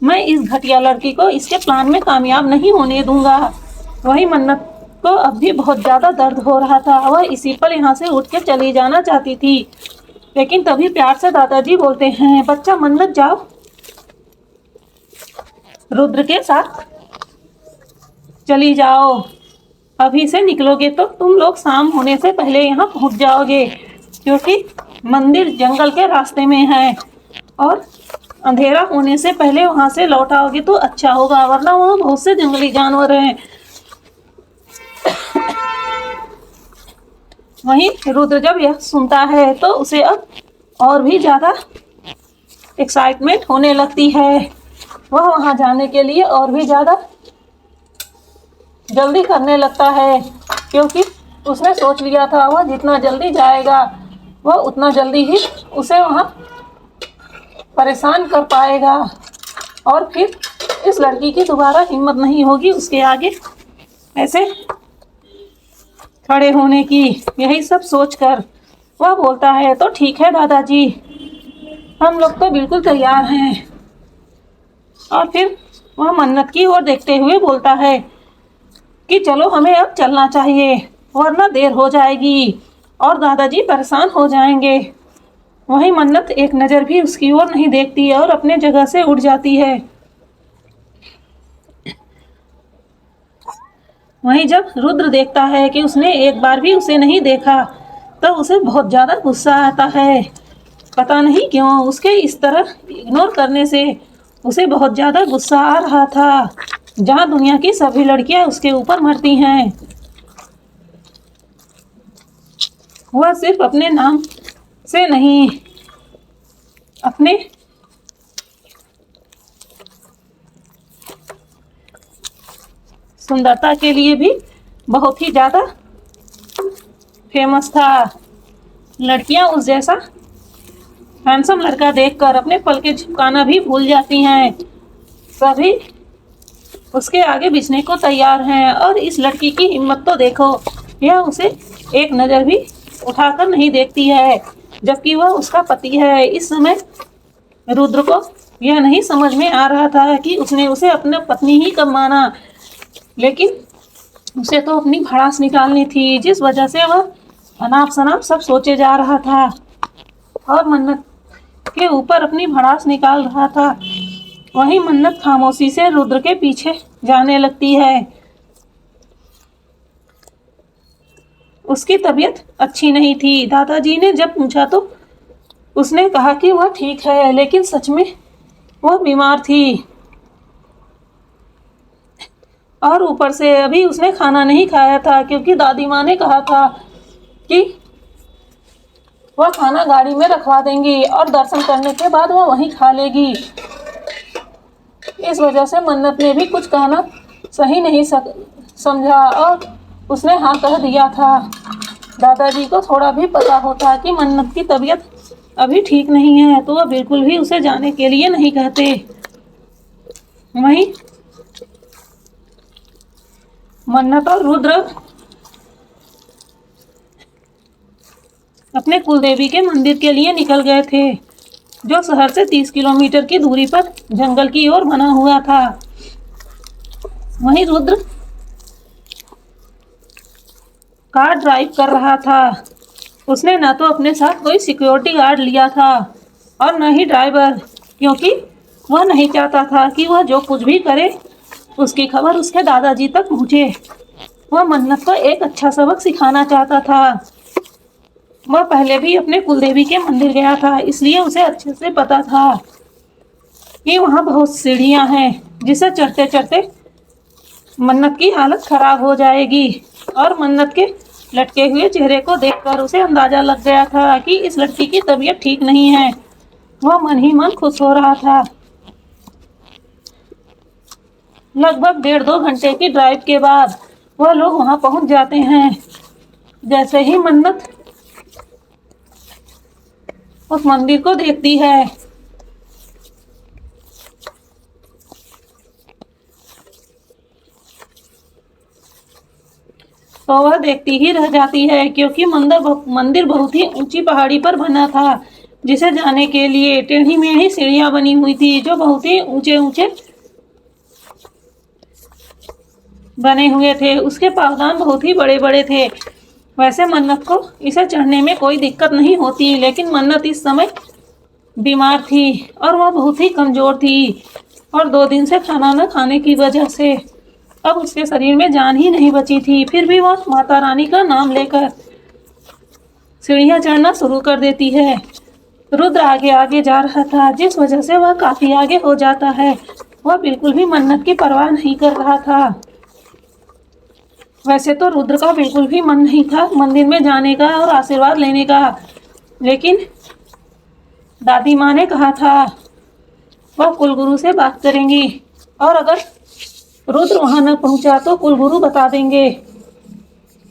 मैं इस घटिया लड़की को इसके प्लान में कामयाब नहीं होने दूंगा। वही मन्नत को अब भी बहुत ज्यादा दर्द हो रहा था। वह इसी पल यहाँ से उठ के चली जाना चाहती थी, लेकिन तभी प्यार से दादाजी बोलते हैं, बच्चा मन्नत जाओ, रुद्र के साथ चली जाओ। अभी से निकलोगे तो तुम लोग शाम होने से पहले यहाँ पहुँच जाओगे, क्योंकि मंदिर जंगल के रास्ते में है और अंधेरा होने से पहले वहां से लौट आओगे तो अच्छा होगा, वरना वहाँ बहुत से जंगली जानवर हैं। वहीं रुद्र जब यह सुनता है तो उसे अब और भी ज्यादा एक्साइटमेंट होने लगती है। वह वहां जाने के लिए और भी ज्यादा जल्दी करने लगता है, क्योंकि उसने सोच लिया था वह जितना जल्दी जाएगा वह उतना जल्दी ही उसे वहां परेशान कर पाएगा और फिर इस लड़की की दोबारा हिम्मत नहीं होगी उसके आगे ऐसे खड़े होने की। यही सब सोचकर वह बोलता है, तो ठीक है दादाजी, हम लोग तो बिल्कुल तैयार हैं। और फिर वह मन्नत की ओर देखते हुए बोलता है कि चलो हमें अब चलना चाहिए, वरना देर हो जाएगी और दादाजी परेशान हो जाएंगे। वही मन्नत एक नज़र भी उसकी ओर नहीं देखती है और अपने जगह से उठ जाती है। वहीं जब रुद्र देखता है कि उसने एक बार भी उसे नहीं देखा, तो उसे बहुत ज़्यादा गुस्सा आता है। पता नहीं क्यों उसके इस तरह इग्नोर करने से उसे बहुत ज़्यादा गुस्सा आ रहा था। जहाँ दुनिया की सभी लड़कियां उसके ऊपर मरती हैं, वह सिर्फ अपने नाम से नहीं, अपने सुंदरता के लिए भी बहुत ही ज़्यादा फेमस था। लड़कियां उस जैसा हैंडसम लड़का देखकर अपने पलकें झपकाना भी भूल जाती हैं। सभी उसके आगे बिछने को तैयार हैं और इस लड़की की हिम्मत तो देखो, यह उसे एक नज़र भी उठाकर नहीं देखती है, जबकि वह उसका पति है। इस समय रुद्र को यह नहीं समझ में आ रहा था कि उसने उसे अपने पत्नी ही कब माना, लेकिन उसे तो अपनी भड़ास निकालनी थी, जिस वजह से वह अनाप शनाप सब सोचे जा रहा था और मन्नत के ऊपर अपनी भड़ास निकाल रहा था। वहीं मन्नत खामोशी से रुद्र के पीछे जाने लगती है। उसकी तबीयत अच्छी नहीं थी। दादाजी ने जब पूछा तो उसने कहा कि वह ठीक है, लेकिन सच में वह बीमार थी और ऊपर से अभी उसने खाना नहीं खाया था, क्योंकि दादी माँ ने कहा था कि वह खाना गाड़ी में रखवा देंगी और दर्शन करने के बाद वह वहीं खा लेगी। इस वजह से मन्नत ने भी कुछ कहना सही नहीं समझा और उसने हाँ कह दिया था। दादाजी को थोड़ा भी पता होता कि मन्नत की तबीयत अभी ठीक नहीं है तो वह बिल्कुल भी उसे जाने के लिए नहीं कहते। वहीं मन्नत और रुद्र अपने कुलदेवी के मंदिर के लिए निकल गए थे, जो शहर से 30 किलोमीटर की दूरी पर जंगल की ओर बना हुआ था। वहीं रुद्र कार ड्राइव कर रहा था। उसने ना तो अपने साथ कोई सिक्योरिटी गार्ड लिया था और न ही ड्राइवर, क्योंकि वह नहीं चाहता था कि वह जो कुछ भी करे उसकी खबर उसके दादाजी तक पहुँचे। वह मन्नत को एक अच्छा सबक सिखाना चाहता था। वह पहले भी अपने कुलदेवी के मंदिर गया था, इसलिए उसे अच्छे से पता था कि वहाँ बहुत सीढ़ियाँ हैं, जिसे चढ़ते चढ़ते मन्नत की हालत खराब हो जाएगी। और मन्नत के लटके हुए चेहरे को देखकर उसे अंदाजा लग गया था कि इस लड़की की तबीयत ठीक नहीं है। वह मन ही मन खुश हो रहा था। लगभग 1.5-2 घंटे की ड्राइव के बाद वह लोग वहां पहुंच जाते हैं। जैसे ही मन्नत उस मंदिर को देखती है, तो वह देखती ही रह जाती है, क्योंकि मंदिर बहुत ही ऊंची पहाड़ी पर बना था, जिसे जाने के लिए टेढ़ी मेढ़ी सीढ़ियां बनी हुई थी, जो बहुत ही ऊंचे ऊंचे बने हुए थे। उसके पावदान बहुत ही बड़े बड़े थे। वैसे मन्नत को इसे चढ़ने में कोई दिक्कत नहीं होती, लेकिन मन्नत इस समय बीमार थी और वह बहुत ही कमज़ोर थी, और 2 दिन से खाना न खाने की वजह से अब उसके शरीर में जान ही नहीं बची थी। फिर भी वह माता रानी का नाम लेकर सीढ़ियाँ चढ़ना शुरू कर देती है। रुद्र आगे आगे जा रहा था, जिस वजह से वह काफ़ी आगे हो जाता है। वह बिल्कुल भी मन्नत की परवाह नहीं कर रहा था। वैसे तो रुद्र का बिल्कुल भी मन नहीं था मंदिर में जाने का और आशीर्वाद लेने का, लेकिन दादी माँ ने कहा था वह कुलगुरु से बात करेंगी और अगर रुद्र वहां न पहुंचा तो कुलगुरु बता देंगे,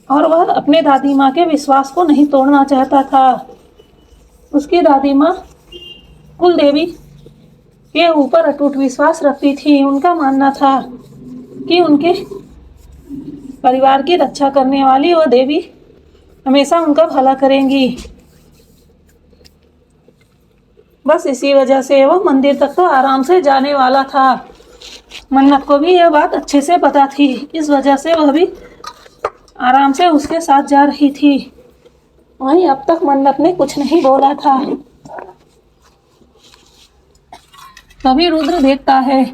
और वह अपने दादी माँ के विश्वास को नहीं तोड़ना चाहता था। उसकी दादी माँ कुलदेवी के ऊपर अटूट विश्वास रखती थी। उनका मानना था कि उनके परिवार की रक्षा करने वाली वह देवी हमेशा उनका भला करेंगी। बस इसी वजह से वह मंदिर तक तो आराम से जाने वाला था। मन्नत को भी यह बात अच्छे से पता थी, इस वजह से वह भी आराम से उसके साथ जा रही थी। वहीं अब तक मन्नत ने कुछ नहीं बोला था। तभी रुद्र देखता है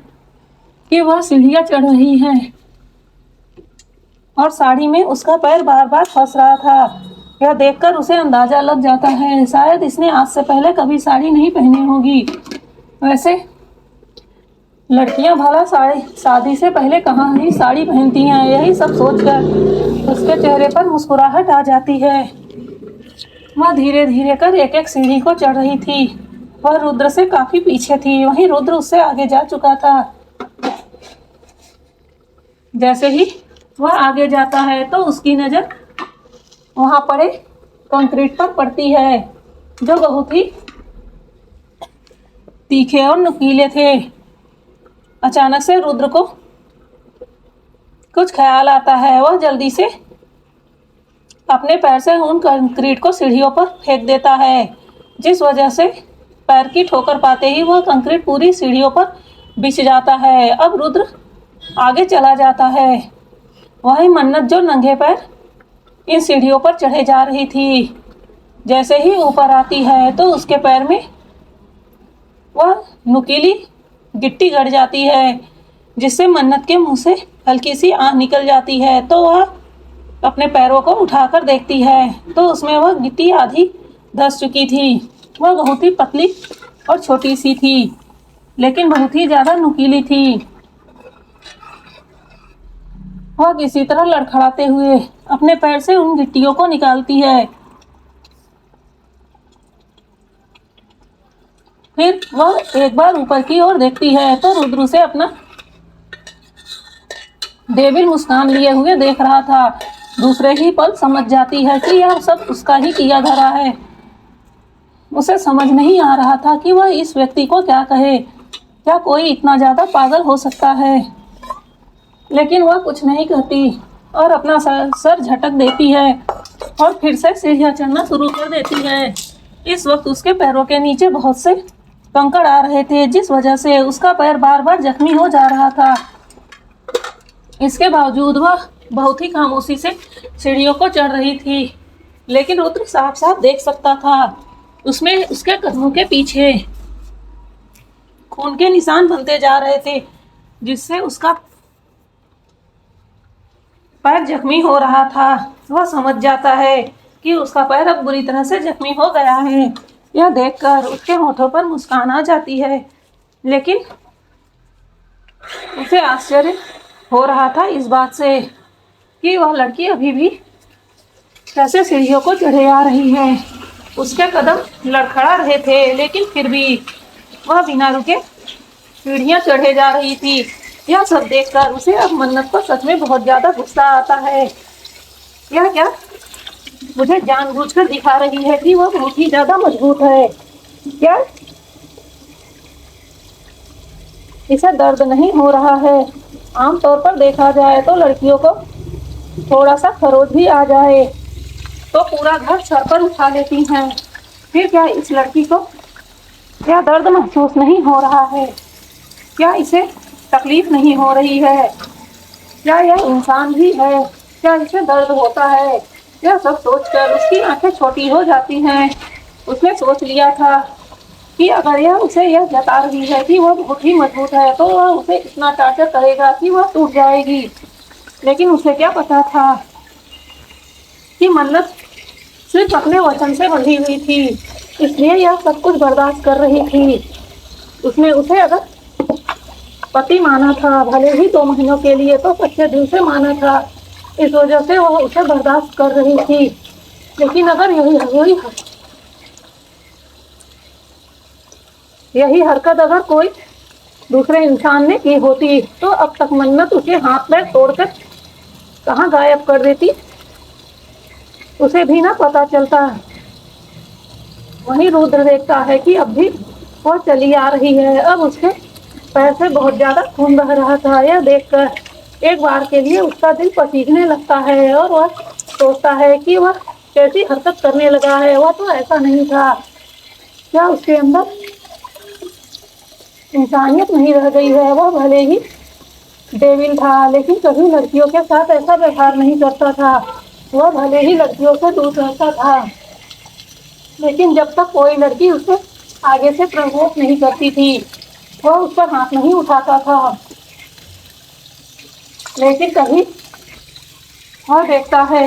कि वह सीढ़ियाँ चढ़ रही है और साड़ी में उसका पैर बार बार फंस रहा था। यह देखकर उसे अंदाजा लग जाता है शायद इसने आज से पहले कभी साड़ी नहीं पहनी होगी। वैसे लड़कियां भला शादी से पहले कहाँ ही साड़ी पहनती हैं, यही सब सोचकर उसके चेहरे पर मुस्कुराहट आ जाती है। वह धीरे धीरे कर एक एक सीढ़ी को चढ़ रही थी। वह रुद्र से काफी पीछे थी, वहीं रुद्र उससे आगे जा चुका था। जैसे ही वह आगे जाता है तो उसकी नज़र वहाँ पड़े कंक्रीट पर पड़ती है, जो बहुत ही तीखे और नुकीले थे। अचानक से रुद्र को कुछ ख्याल आता है। वह जल्दी से अपने पैर से उन कंक्रीट को सीढ़ियों पर फेंक देता है, जिस वजह से पैर की ठोकर पाते ही वह कंक्रीट पूरी सीढ़ियों पर बिछ जाता है। अब रुद्र आगे चला जाता है। वही मन्नत जो नंगे पैर इन सीढ़ियों पर चढ़े जा रही थी, जैसे ही ऊपर आती है तो उसके पैर में वह नुकीली गिट्टी गड़ जाती है, जिससे मन्नत के मुंह से हल्की सी आह निकल जाती है। तो वह अपने पैरों को उठाकर देखती है तो उसमें वह गिट्टी आधी धंस चुकी थी। वह बहुत ही पतली और छोटी सी थी, लेकिन बहुत ही ज़्यादा नुकीली थी। वह किसी तरह लड़खड़ाते हुए अपने पैर से उन गिट्टियों को निकालती है। फिर वह एक बार ऊपर की ओर देखती है तो रुद्र से अपना डेविल मुस्कान लिए हुए देख रहा था। दूसरे ही पल समझ जाती है कि यह सब उसका ही किया धरा है। उसे समझ नहीं आ रहा था कि वह इस व्यक्ति को क्या कहे। क्या कोई इतना ज़्यादा पागल हो सकता है? लेकिन वह कुछ नहीं कहती और अपना सर झटक देती है और फिर से सीढ़ियाँ चढ़ना शुरू कर देती है। इस वक्त उसके पैरों के नीचे बहुत से कंकड़ आ रहे थे, जिस वजह से उसका पैर बार बार जख्मी हो जा रहा था। इसके बावजूद वह बहुत ही खामोशी से सीढ़ियों को चढ़ रही थी, लेकिन रुद्र साफ साफ देख सकता था उसमें उसके कदमों के पीछे खून के निशान बनते जा रहे थे, जिससे उसका पैर जख्मी हो रहा था। वह समझ जाता है कि उसका पैर अब बुरी तरह से जख्मी हो गया है। यह देखकर उसके होठों पर मुस्कान आ जाती है, लेकिन उसे आश्चर्य हो रहा था इस बात से कि वह लड़की अभी भी कैसे सीढ़ियों को चढ़े आ रही है। उसके कदम लड़खड़ा रहे थे, लेकिन फिर भी वह बिना रुके सीढ़ियाँ चढ़े जा रही थी। यह सब देखकर उसे अब मन्नत पर सच में बहुत ज़्यादा गुस्सा आता है। यह क्या मुझे जानबूझकर दिखा रही है कि वह बहुत ही ज़्यादा मजबूत है? क्या इसे दर्द नहीं हो रहा है? आमतौर पर देखा जाए तो लड़कियों को थोड़ा सा खरोच भी आ जाए तो पूरा घर सर पर उठा लेती हैं। फिर क्या इस लड़की को क्या दर्द महसूस नहीं हो रहा है? क्या इसे तकलीफ नहीं हो रही है? क्या यह इंसान भी है? क्या इसे दर्द होता है? यह सब सोचकर उसकी आंखें छोटी हो जाती हैं। उसने सोच लिया था कि अगर यह उसे यह जता रही है कि वह बहुत ही मजबूत है तो वह उसे इतना टार्चर करेगा कि वह टूट जाएगी। लेकिन उसे क्या पता था कि मन्नत सिर्फ अपने वचन से बंधी हुई थी, इसलिए यह सब कुछ बर्दाश्त कर रही थी। उसने उसे अगर पति माना था, भले ही 2 महीनों के लिए, तो सच्चे दिल से माना था। इस वजह से वह उसे बर्दाश्त कर रही थी। लेकिन अगर यही हरकत अगर कोई दूसरे इंसान ने की होती तो अब तक मन्नत उसे हाथ पैर तोड़कर कहाँ गायब कर देती, उसे भी ना पता चलता। वहीं रुद्र देखता है कि अब भी वह चली आ रही है। अब उसके पैर से बहुत ज्यादा खून बह रहा था। यह देखकर एक बार के लिए उसका दिल पसीजने लगता है और वह सोचता है कि वह कैसी हरकत करने लगा है। वह तो ऐसा नहीं था। क्या उसके अंदर इंसानियत नहीं रह गई है? वह भले ही डेविल था, लेकिन कभी लड़कियों के साथ ऐसा व्यवहार नहीं करता था। वह भले ही लड़कियों से दूर रहता था, लेकिन जब तक कोई लड़की उसे आगे से प्रवोक नहीं करती थी वह उस पर हाथ नहीं उठाता था। लेकिन कभी वह देखता है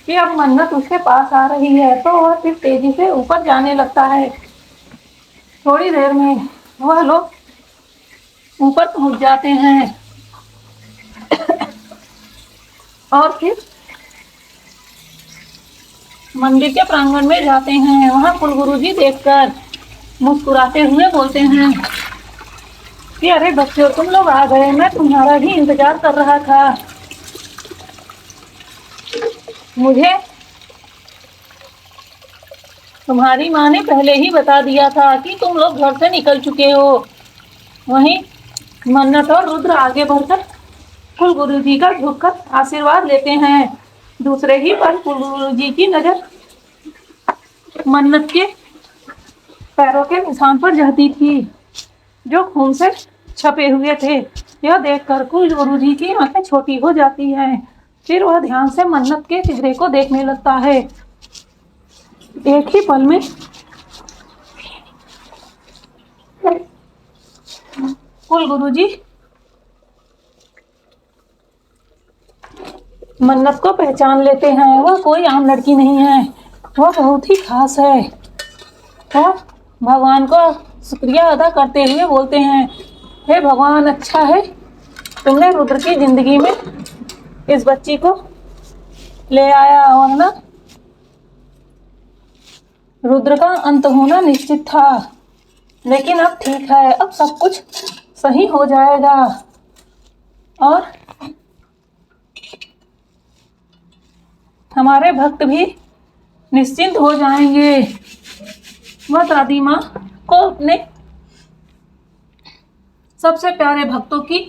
कि अब मन्नत उसके पास आ रही है तो वह फिर तेजी से ऊपर जाने लगता है। थोड़ी देर में वह लोग ऊपर पहुंच जाते हैं और फिर मंदिर के प्रांगण में जाते हैं। वहां कुलगुरु जी देखकर मुस्कुराते हुए बोलते हैं कि अरे बच्चों, तुम लोग आ गए, मैं तुम्हारा ही इंतजार कर रहा था। तुम्हारी माँ ने पहले ही बता दिया था कि तुम लोग घर से निकल चुके हो। वहीं मन्नत और रुद्र आगे बढ़कर कुल गुरु जी का झुककर आशीर्वाद लेते हैं। दूसरे ही पर कुल गुरु जी की नजर मन्नत के पैरों के निशान पर जाती थी जो खून से छपे हुए थे। यह देखकर कुल गुरु जी की आंखें छोटी हो जाती हैं। फिर वह ध्यान से मन्नत के चेहरे को देखने लगता है। एक ही पल में कुल गुरुजी मन्नत को पहचान लेते हैं। वह कोई आम लड़की नहीं है, वह बहुत ही खास है। वह भगवान को शुक्रिया अदा करते हुए बोलते हैं, हे भगवान, अच्छा है तुमने रुद्र की जिंदगी में इस बच्ची को ले आया, वरना रुद्र का अंत होना निश्चित था। लेकिन अब ठीक है, अब सब कुछ सही हो जाएगा और हमारे भक्त भी निश्चिंत हो जाएंगे। वह दादी माँ को अपने सबसे प्यारे भक्तों की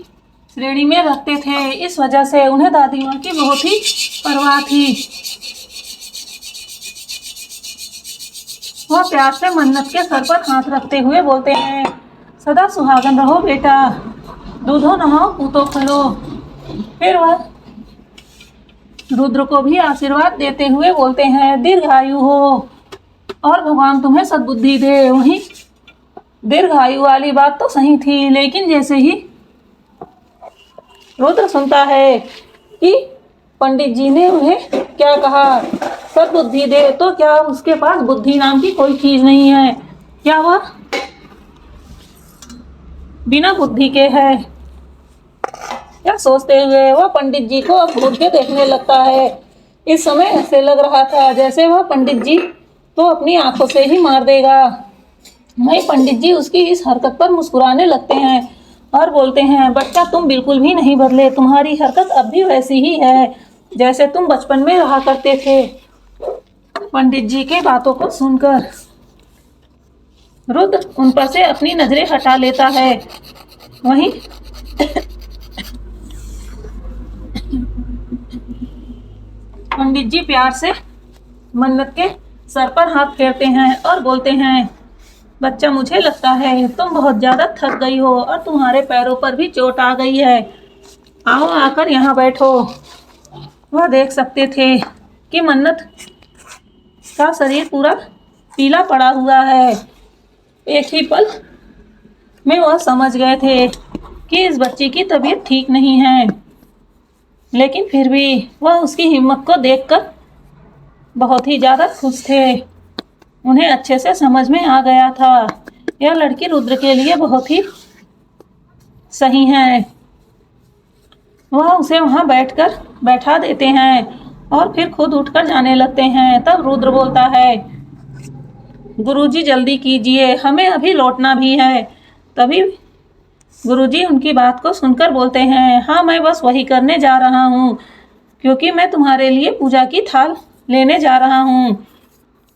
श्रेणी में रखते थे। इस वजह से उन्हें दादी माँ की बहुत ही परवाह थी। वह प्यार से मन्नत के सर पर हाथ रखते हुए बोलते हैं, सदा सुहागन रहो बेटा, दूधो नहाओ पूतो खलो। फिर वह रुद्र को भी आशीर्वाद देते हुए बोलते हैं, दीर्घायु हो और भगवान तुम्हें सद्बुद्धि दे। वहीं दीर्घायु वाली बात तो सही थी, लेकिन जैसे ही रुद्र सुनता है कि पंडित जी ने उन्हें क्या कहा, सद्बुद्धि दे, तो क्या उसके पास बुद्धि नाम की कोई चीज नहीं है? क्या वह बिना बुद्धि के है? क्या सोचते हुए वह पंडित जी को अब घूर के देखने लगता है। इस समय ऐसे लग रहा था जैसे वह पंडित जी तो अपनी आंखों से ही मार देगा। वही पंडित जी उसकी इस हरकत पर मुस्कुराने लगते हैं और बोलते हैं, बच्चा तुम बिल्कुल भी नहीं बदले, तुम्हारी हरकत अब भी वैसी ही है जैसे तुम बचपन में रहा करते थे। पंडित जी के बातों को सुनकर रुद्र उन पर से अपनी नजरें हटा लेता है। वहीं पंडित जी प्यार से मन्नत के सर पर हाथ फेरते हैं और बोलते हैं, बच्चा मुझे लगता है तुम बहुत ज्यादा थक गई हो और तुम्हारे पैरों पर भी चोट आ गई है। आओ आकर यहाँ बैठो। वह देख सकते थे कि मन्नत का शरीर पूरा पीला पड़ा हुआ है। एक ही पल में वह समझ गए थे कि इस बच्ची की तबीयत ठीक नहीं है, लेकिन फिर भी वह उसकी हिम्मत को देखकर बहुत ही ज़्यादा खुश थे। उन्हें अच्छे से समझ में आ गया था यह लड़की रुद्र के लिए बहुत ही सही है। वह उसे वहाँ बैठा देते हैं और फिर खुद उठकर जाने लगते हैं। तब रुद्र बोलता है, गुरुजी जल्दी कीजिए, हमें अभी लौटना भी है। तभी गुरुजी उनकी बात को सुनकर बोलते हैं, हाँ मैं बस वही करने जा रहा हूँ, क्योंकि मैं तुम्हारे लिए पूजा की थाल लेने जा रहा हूँ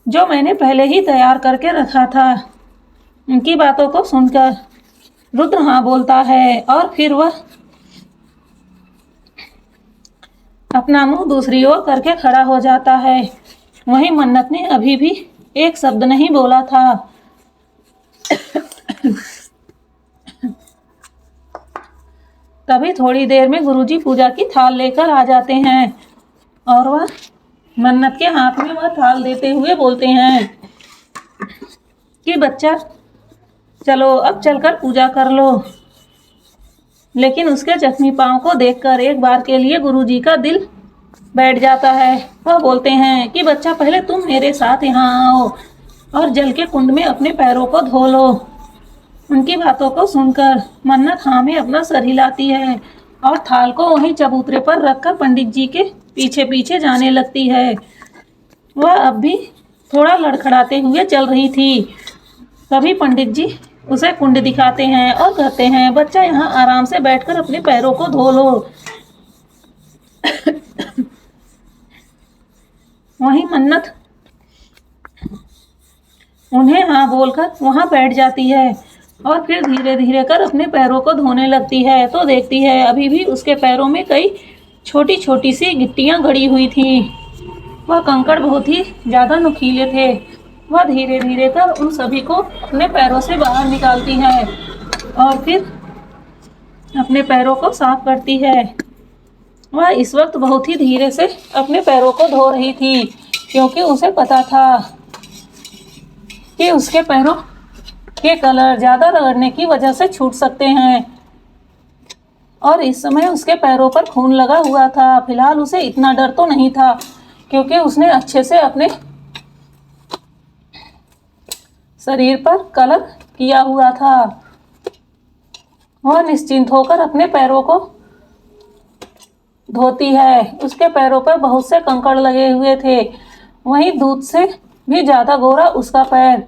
जो मैंने पहले ही तैयार करके रखा था। उनकी बातों को सुनकर रुद्र हाँ बोलता है और फिर वह अपना मुंह दूसरी ओर करके खड़ा हो जाता है। वहीं मन्नत ने अभी भी एक शब्द नहीं बोला था। तभी थोड़ी देर में गुरुजी पूजा की थाल लेकर आ जाते हैं और वह मन्नत के हाथ में वह थाल देते हुए बोलते हैं कि बच्चा चलो अब चलकर पूजा कर लो। लेकिन उसके जख्मी पांव को देखकर एक बार के लिए गुरुजी का दिल बैठ जाता है। वह बोलते हैं कि बच्चा पहले तुम मेरे साथ यहाँ आओ और जल के कुंड में अपने पैरों को धो लो। उनकी बातों को सुनकर मन्नत हाँ में अपना सर हिलाती है और थाल को वहीं चबूतरे पर रखकर पंडित जी के पीछे पीछे जाने लगती है। वह अब भी थोड़ा लड़खड़ाते हुए चल रही थी। तभी पंडित जी उसे कुंड दिखाते हैं और कहते हैं, बच्चा यहाँ आराम से बैठकर अपने पैरों को धो लो। वहीं मन्नत उन्हें हाँ बोलकर वहाँ बैठ जाती है और फिर धीरे धीरे कर अपने पैरों को धोने लगती है। तो देखती है अभी भी उसके पैरों में कई छोटी छोटी सी गिट्टियाँ गड़ी हुई थी। वह कंकड़ बहुत ही ज़्यादा नुकीले थे। वह धीरे धीरे कर उन सभी को अपने पैरों से बाहर निकालती है और फिर अपने पैरों को साफ करती है। वह इस वक्त बहुत ही धीरे से अपने पैरों को धो रही थी, क्योंकि उसे पता था कि उसके पैरों के कलर ज़्यादा रगड़ने की वजह से छूट सकते हैं और इस समय उसके पैरों पर खून लगा हुआ था। फिलहाल उसे इतना डर तो नहीं था, क्योंकि उसने अच्छे से अपने शरीर पर कलर किया हुआ था। वह निश्चिंत होकर अपने पैरों को धोती है। उसके पैरों पर बहुत से कंकड़ लगे हुए थे। वहीं दूध से भी ज़्यादा गोरा उसका पैर,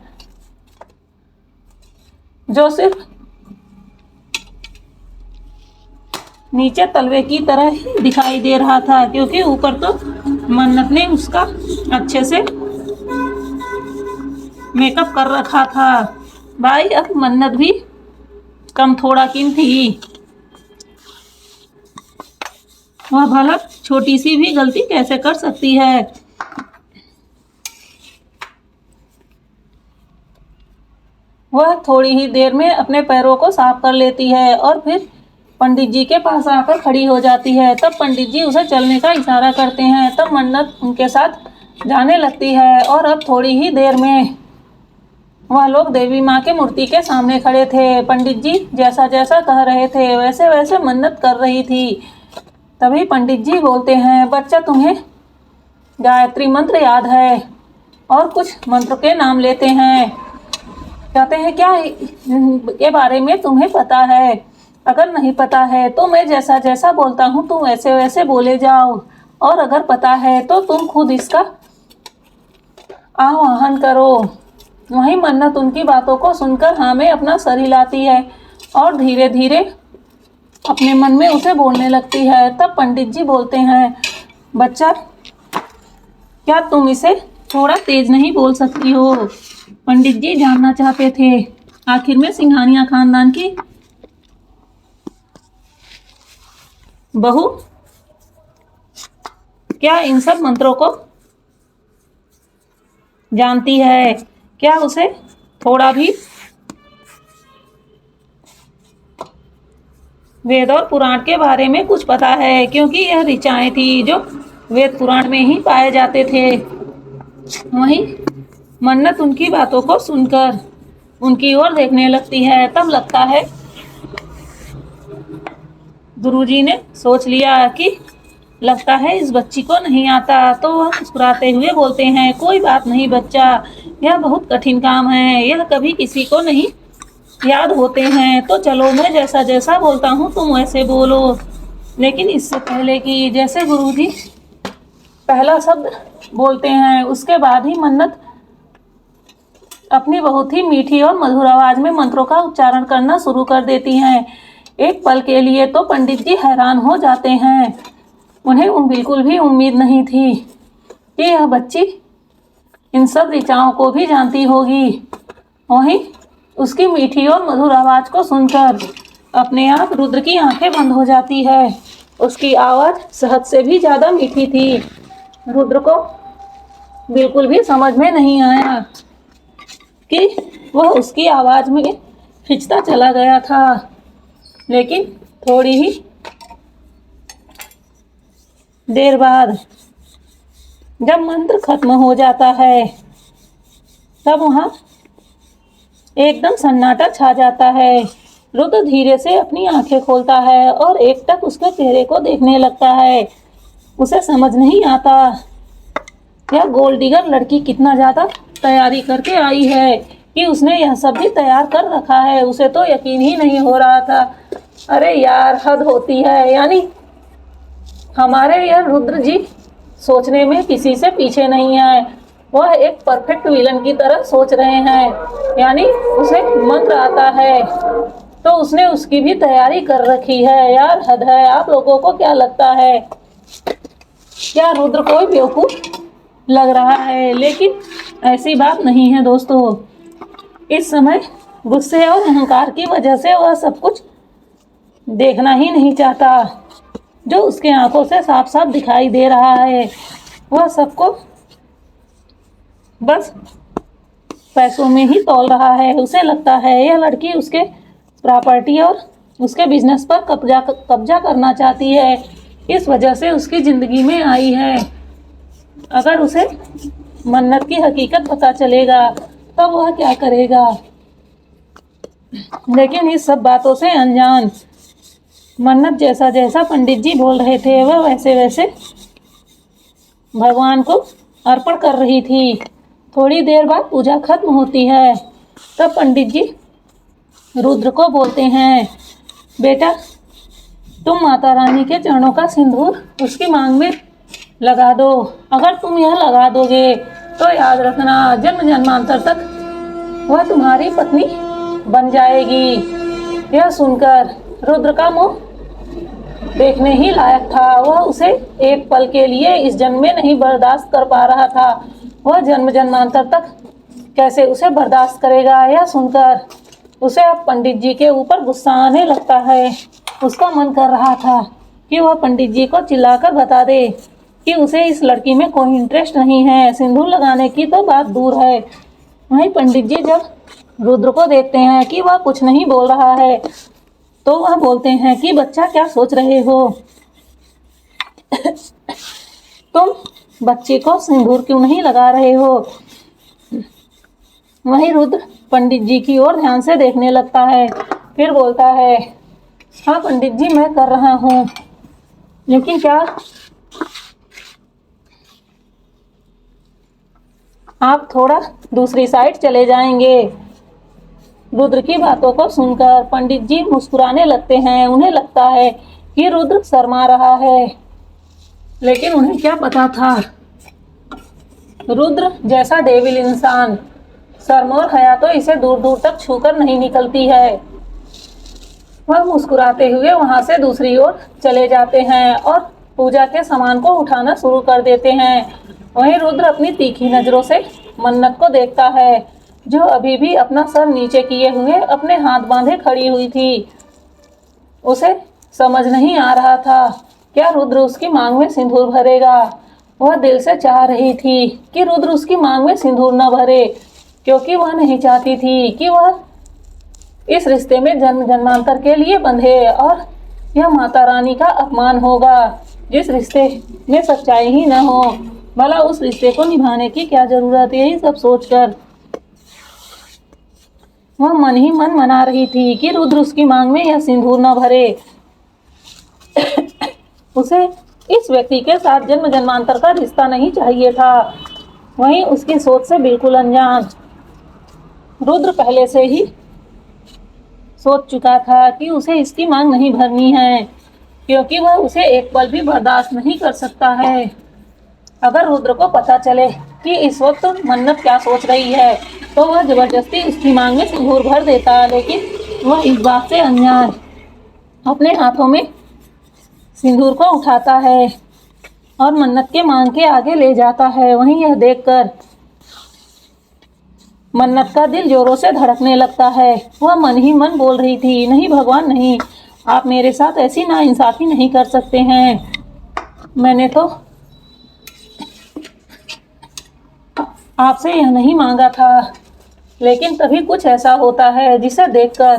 जो सिर्फ नीचे तलवे की तरह ही दिखाई दे रहा था, क्योंकि ऊपर तो मन्नत ने उसका अच्छे से मेकअप कर रखा था। भाई अब मन्नत भी कम थोड़ा किन थी। वह भला छोटी सी भी गलती कैसे कर सकती है। वह थोड़ी ही देर में अपने पैरों को साफ कर लेती है और फिर पंडित जी के पास आकर खड़ी हो जाती है। तब पंडित जी उसे चलने का इशारा करते हैं। तब मन्नत उनके साथ जाने लगती है और अब थोड़ी ही देर में वह लोग देवी माँ के मूर्ति के सामने खड़े थे। पंडित जी जैसा जैसा कह रहे थे वैसे वैसे मन्नत कर रही थी। तभी पंडित जी बोलते हैं, बच्चा तुम्हें गायत्री मंत्र याद है? और कुछ मंत्र के नाम लेते हैं। कहते हैं क्या के बारे में तुम्हें पता है? अगर नहीं पता है तो मैं जैसा जैसा बोलता हूँ तुम वैसे वैसे बोले जाओ, और अगर पता है तो तुम खुद इसका आवाहन करो। वहीं मन्नत उनकी बातों को सुनकर हाँ में अपना सर हिलाती है और धीरे धीरे अपने मन में उसे बोलने लगती है। तब पंडित जी बोलते हैं, बच्चा क्या तुम इसे थोड़ा तेज नहीं बोल सकती हो? पंडित जी जानना चाहते थे आखिर में सिंघानिया खानदान की बहू क्या इन सब मंत्रों को जानती है? क्या उसे थोड़ा भी वेद और पुराण के बारे में कुछ पता है? क्योंकि यह ऋचाएं थी जो वेद पुराण में ही पाए जाते थे। वहीं मन्नत उनकी बातों को सुनकर उनकी ओर देखने लगती है। तब लगता है गुरुजी ने सोच लिया कि लगता है इस बच्ची को नहीं आता। तो वह मुस्कुराते हुए बोलते हैं, कोई बात नहीं बच्चा, यह बहुत कठिन काम है, यह कभी किसी को नहीं याद होते हैं। तो चलो मैं जैसा जैसा बोलता हूँ तुम वैसे बोलो। लेकिन इससे पहले कि जैसे गुरुजी पहला शब्द बोलते हैं उसके बाद ही मन्नत अपनी बहुत ही मीठी और मधुर आवाज में मंत्रों का उच्चारण करना शुरू कर देती हैं। एक पल के लिए तो पंडित जी हैरान हो जाते हैं। उन्हें बिल्कुल भी उम्मीद नहीं थी कि यह बच्ची इन सब ऋचाओं को भी जानती होगी। वहीं उसकी मीठी और मधुर आवाज को सुनकर अपने आप रुद्र की आंखें बंद हो जाती है। उसकी आवाज शहद से भी ज़्यादा मीठी थी। रुद्र को बिल्कुल भी समझ में नहीं आया कि वह उसकी आवाज में खिंचता चला गया था। लेकिन थोड़ी ही देर बाद जब मंत्र खत्म हो जाता है तब वहाँ एकदम सन्नाटा छा जाता है। रुद्र धीरे से अपनी आंखें खोलता है और एकटक उसके चेहरे को देखने लगता है। उसे समझ नहीं आता यह गोल्ड डिगर लड़की कितना ज़्यादा तैयारी करके आई है कि उसने यह सब भी तैयार कर रखा है। उसे तो यकीन ही नहीं हो रहा था। अरे यार हद होती है, यानी हमारे यह रुद्र जी सोचने में किसी से पीछे नहीं है। वह एक परफेक्ट विलन की तरह सोच रहे हैं, यानी उसे मंत्र आता है तो उसने उसकी भी तैयारी कर रखी है। यार हद है। आप लोगों को क्या लगता है, क्या रुद्र कोई बेवकूफ़ लग रहा है? लेकिन ऐसी बात नहीं है दोस्तों। इस समय गुस्से और अहंकार की वजह से वह सब कुछ देखना ही नहीं चाहता जो उसके आंखों से साफ साफ दिखाई दे रहा है। वह सबको बस पैसों में ही तौल रहा है। उसे लगता है यह लड़की उसके प्रॉपर्टी और उसके बिजनेस पर कब्जा करना चाहती है, इस वजह से उसकी ज़िंदगी में आई है। अगर उसे मन्नत की हकीकत पता चलेगा तब वह क्या करेगा। लेकिन इस सब बातों से अनजान मन्नत जैसा जैसा पंडित जी बोल रहे थे वह वैसे वैसे भगवान को अर्पण कर रही थी। थोड़ी देर बाद पूजा खत्म होती है। तब पंडित जी रुद्र को बोलते हैं, बेटा तुम माता रानी के चरणों का सिंदूर उसकी मांग में लगा दो। अगर तुम यह लगा दोगे तो याद रखना जन्म जन्मांतर तक वह तुम्हारी पत्नी बन जाएगी। यह सुनकर रुद्र का मुंह देखने ही लायक था। वह उसे एक पल के लिए इस जन्म में नहीं बर्दाश्त कर पा रहा था। वह जन्म जन्मांतर तक कैसे उसे बर्दाश्त करेगा। यह सुनकर उसे अब पंडित जी के ऊपर गुस्सा आने लगता है। उसका मन कर रहा था कि वह पंडित जी को चिल्लाकर बता दे कि उसे इस लड़की में कोई इंटरेस्ट नहीं है। सिंदूर लगाने की तो बात दूर है। वहीं पंडित जी जब रुद्र को देखते हैं कि वह कुछ नहीं बोल रहा है तो वह बोलते हैं कि बच्चा क्या सोच रहे हो, तुम बच्चे को सिंदूर क्यों नहीं लगा रहे हो। वहीं रुद्र पंडित जी की ओर ध्यान से देखने लगता है। फिर बोलता है, हाँ पंडित जी मैं कर रहा हूँ, लेकिन क्या आप थोड़ा दूसरी साइड चले जाएंगे। रुद्र की बातों को सुनकर पंडित जी मुस्कुराने लगते हैं। उन्हें लगता है कि रुद्र शर्मा रहा है, लेकिन उन्हें क्या पता था रुद्र जैसा डेविल इंसान शर्म और हया तो इसे दूर दूर तक छूकर नहीं निकलती है। वह मुस्कुराते हुए वहां से दूसरी ओर चले जाते हैं और पूजा के सामान को उठाना शुरू कर देते हैं। वहीं रुद्र अपनी तीखी नजरों से मन्नत को देखता है जो अभी भी अपना सर नीचे किए हुए अपने हाथ बांधे खड़ी हुई थी। उसे समझ नहीं आ रहा था क्या रुद्र उसकी मांग में सिंदूर भरेगा। वह दिल से चाह रही थी कि रुद्र उसकी मांग में सिंदूर न भरे, क्योंकि वह नहीं चाहती थी कि वह इस रिश्ते में जन्म जन्मांतर के लिए बंधे और यह माता रानी का अपमान होगा। जिस रिश्ते में सच्चाई ही न हो भला उस रिश्ते को निभाने की क्या जरूरत। यही सब सोचकर वह मन ही मन मना रही थी कि रुद्र उसकी मांग में यह सिंदूर न भरे। उसे इस व्यक्ति के साथ जन्म जन्मांतर का रिश्ता नहीं चाहिए था। वहीं उसकी सोच से बिल्कुल अनजान रुद्र पहले से ही सोच चुका था कि उसे इसकी मांग नहीं भरनी है, क्योंकि वह उसे एक पल भी बर्दाश्त नहीं कर सकता है। अगर रुद्र को पता चले कि इस वक्त मन्नत क्या सोच रही है तो वह जबरदस्ती उसकी मांग में सिंदूर भर देता, लेकिन वह इस बात से अनजान अपने हाथों में सिंदूर को उठाता है और मन्नत के मांग के आगे ले जाता है। वहीं यह देखकर मन्नत का दिल जोरों से धड़कने लगता है। वह मन ही मन बोल रही थी, नहीं भगवान नहीं, आप मेरे साथ ऐसी नाइंसाफी नहीं कर सकते हैं। मैंने तो आपसे यह नहीं मांगा था। लेकिन तभी कुछ ऐसा होता है जिसे देखकर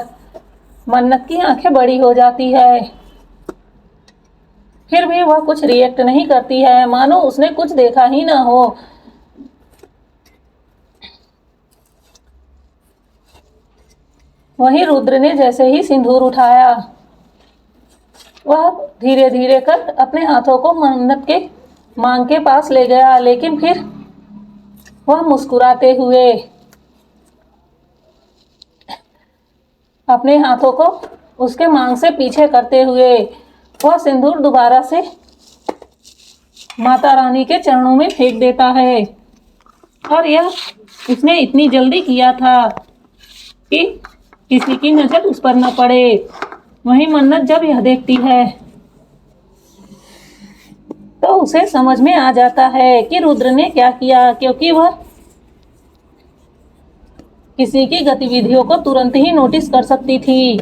मन्नत की आंखें बड़ी हो जाती है। फिर भी वह कुछ रिएक्ट नहीं करती है, मानो उसने कुछ देखा ही ना हो। वहीं रुद्र ने जैसे ही सिंदूर उठाया वह धीरे धीरे कर अपने हाथों को मन्नत के मांग के पास ले गया, लेकिन फिर वह मुस्कुराते हुए अपने हाथों को उसके मांग से पीछे करते हुए वह सिंदूर दोबारा से माता रानी के चरणों में फेंक देता है। और यह उसने इतनी जल्दी किया था कि किसी की नजर उस पर न पड़े। वहीं मन्नत जब यह देखती है तो उसे समझ में आ जाता है कि रुद्र ने क्या किया, क्योंकि वह किसी की गतिविधियों को तुरंत ही नोटिस कर सकती थी।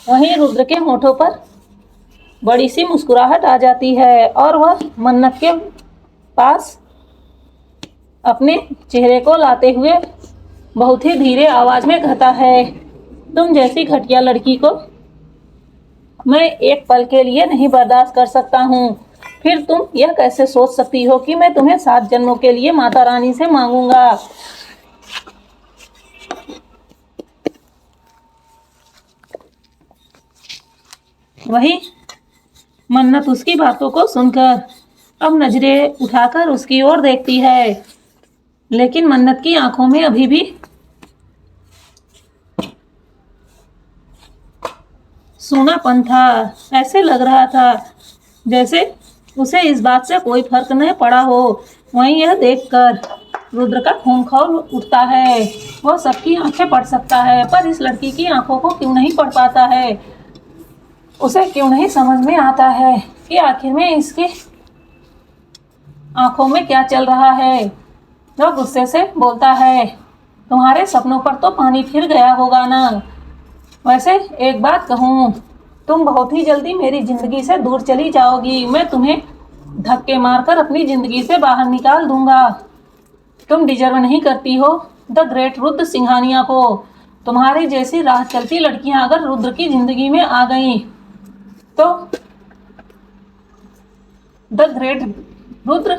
वहीं रुद्र के होठों पर बड़ी सी मुस्कुराहट आ जाती है और वह मन्नत के पास अपने चेहरे को लाते हुए बहुत ही धीरे आवाज में कहता है, तुम जैसी घटिया लड़की को मैं एक पल के लिए नहीं बर्दाश्त कर सकता हूँ। फिर तुम यह कैसे सोच सकती हो कि मैं तुम्हें 7 जन्मों के लिए माता रानी से मांगूंगा। वही मन्नत उसकी बातों को सुनकर अब नजरें उठाकर उसकी ओर देखती है, लेकिन मन्नत की आंखों में अभी भी सूनापन था। ऐसे लग रहा था जैसे उसे इस बात से कोई फर्क नहीं पड़ा हो। वहीं यह देखकर रुद्र का खून खौल उठता है। वह सबकी आंखें पढ़ सकता है, पर इस लड़की की आंखों को क्यों नहीं पढ़ पाता है। उसे क्यों नहीं समझ में आता है कि आखिर में इसकी आंखों में क्या चल रहा है। वह गुस्से से बोलता है, तुम्हारे सपनों पर तो पानी फिर गया होगा ना। वैसे एक बात कहूँ, तुम बहुत ही जल्दी मेरी जिंदगी से दूर चली जाओगी। मैं तुम्हें धक्के मारकर अपनी जिंदगी से बाहर निकाल दूंगा। तुम डिजर्व नहीं करती हो द ग्रेट रुद्र सिंघानिया को। तुम्हारी जैसी राह चलती लड़कियां अगर रुद्र की जिंदगी में आ गई तो द ग्रेट रुद्र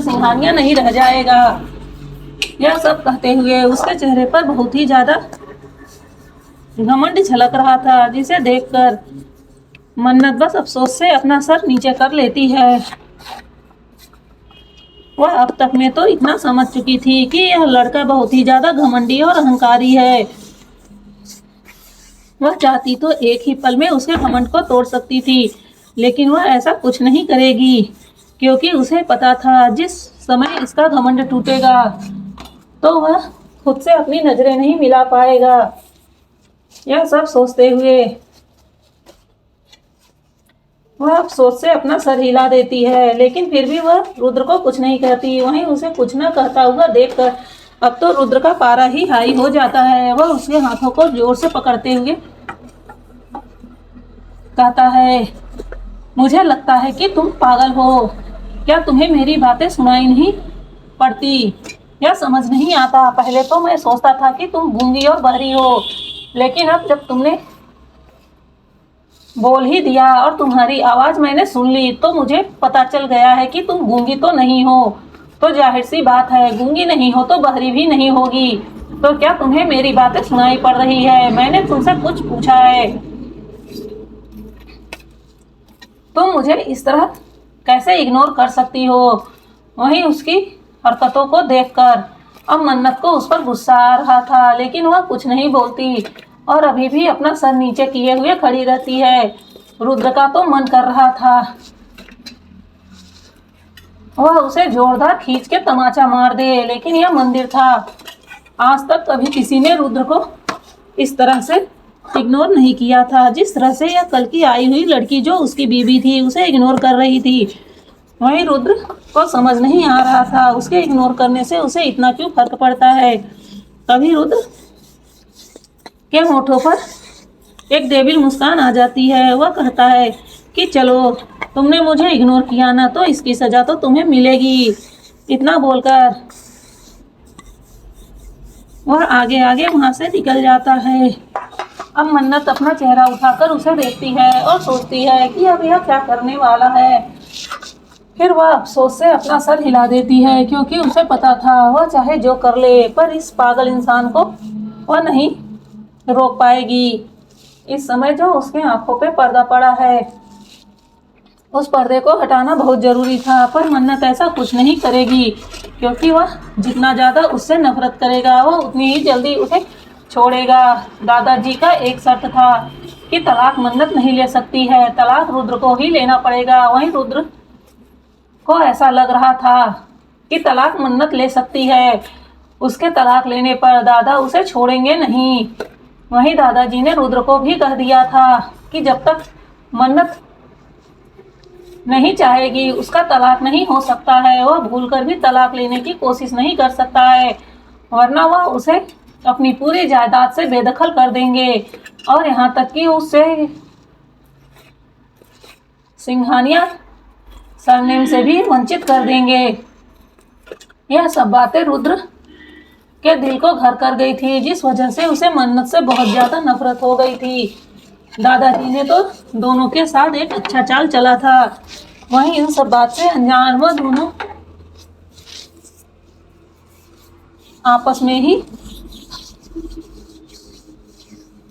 सिंघानिया नहीं रह जाएगा। यह सब कहते हुए उसके चेहरे पर बहुत ही ज्यादा घमंड झलक रहा था, जिसे देखकर मन्नत बस अफसोस से अपना सर नीचे कर लेती है। वह अब तक में तो इतना समझ चुकी थी कि यह लड़का बहुत ही ज्यादा घमंडी और अहंकारी है। वह चाहती तो एक ही पल में उसके घमंड को तोड़ सकती थी, लेकिन वह ऐसा कुछ नहीं करेगी, क्योंकि उसे पता था जिस समय इसका घमंड टूटेगा तो वह खुद से अपनी नजरें नहीं मिला पाएगा। यह सब सोचते हुए वह अफसोस से अपना सर हिला देती है, लेकिन फिर भी वह रुद्र को कुछ नहीं कहती। वहीं उसे कुछ न कहता हुआ देखकर अब तो रुद्र का पारा ही हाई हो जाता है। वह उसके हाथों को जोर से पकड़ते हुए कहता है, मुझे लगता है कि तुम पागल हो। क्या तुम्हें मेरी बातें सुनाई नहीं पड़ती? यह समझ नहीं आता। पहले तो मैं सोचता था कि तुम गूंगी और बहरी हो, लेकिन अब जब तुमने बोल ही दिया और तुम्हारी आवाज मैंने सुन ली तो मुझे पता चल गया है कि तुम गूंगी तो नहीं हो। तो जाहिर सी बात है, गूंगी नहीं हो तो बहरी भी नहीं होगी। तो क्या तुम्हें मेरी बातें सुनाई पड़ रही है? मैंने तुमसे कुछ पूछा है। तुम मुझे इस तरह कैसे इग्नोर कर सकती हो? वहीं उसकी हरकतों को देखकर अब मन्नत को उस पर गुस्सा आ रहा था, लेकिन वह कुछ नहीं बोलती और अभी भी अपना सर नीचे किए हुए खड़ी रहती है। रुद्र का तो मन कर रहा था वह उसे जोरदार खींच के तमाचा मार दे, लेकिन यह मंदिर था। आज तक कभी किसी ने रुद्र को इस तरह से इग्नोर नहीं किया था, जिस तरह से यह कल की आई हुई लड़की जो उसकी बीवी थी उसे इग्नोर कर रही थी। वहीं रुद्र को समझ नहीं आ रहा था उसके इग्नोर करने से उसे इतना क्यों फर्क पड़ता है। तभी रुद्र के होठों पर एक डेविल मुस्कान आ जाती है। वह कहता है कि चलो, तुमने मुझे इग्नोर किया ना, तो इसकी सजा तो तुम्हें मिलेगी। इतना बोलकर वह आगे आगे वहां से निकल जाता है। अब मन्नत अपना चेहरा उठाकर उसे देखती है और सोचती है कि अब यह क्या करने वाला है। फिर वह अफसोस से अपना सर हिला देती है, क्योंकि उसे पता था वह चाहे जो कर ले पर इस पागल इंसान को वह नहीं रोक पाएगी। इस समय जो उसके आंखों पे पर्दा पड़ा है उस पर्दे को हटाना बहुत जरूरी था, पर मन्नत ऐसा कुछ नहीं करेगी, क्योंकि वह जितना ज्यादा उससे नफरत करेगा वह उतनी ही जल्दी उसे छोड़ेगा। दादाजी का एक शर्त था कि तलाक मन्नत नहीं ले सकती है, तलाक रुद्र को ही लेना पड़ेगा। वहीं रुद्र को ऐसा लग रहा था कि तलाक मन्नत ले सकती है, उसके तलाक लेने पर दादा उसे छोड़ेंगे नहीं। वहीं दादाजी ने रुद्र को भी कह दिया था कि जब तक मन्नत नहीं चाहेगी उसका तलाक नहीं हो सकता है, वह भूलकर भी तलाक लेने की कोशिश नहीं कर सकता है, वरना वह उसे अपनी पूरी जायदाद से बेदखल कर देंगे और यहाँ तक कि उससे सिंघानिया सरनेम से भी वंचित कर देंगे। यह सब बातें रुद्र के दिल को घर कर गई थी, जिस वजह से उसे मन्नत से बहुत ज्यादा नफरत हो गई थी। दादाजी ने तो दोनों के साथ एक अच्छा चाल चला था, वहीं इन सब बात से अनजान वह दोनों आपस में ही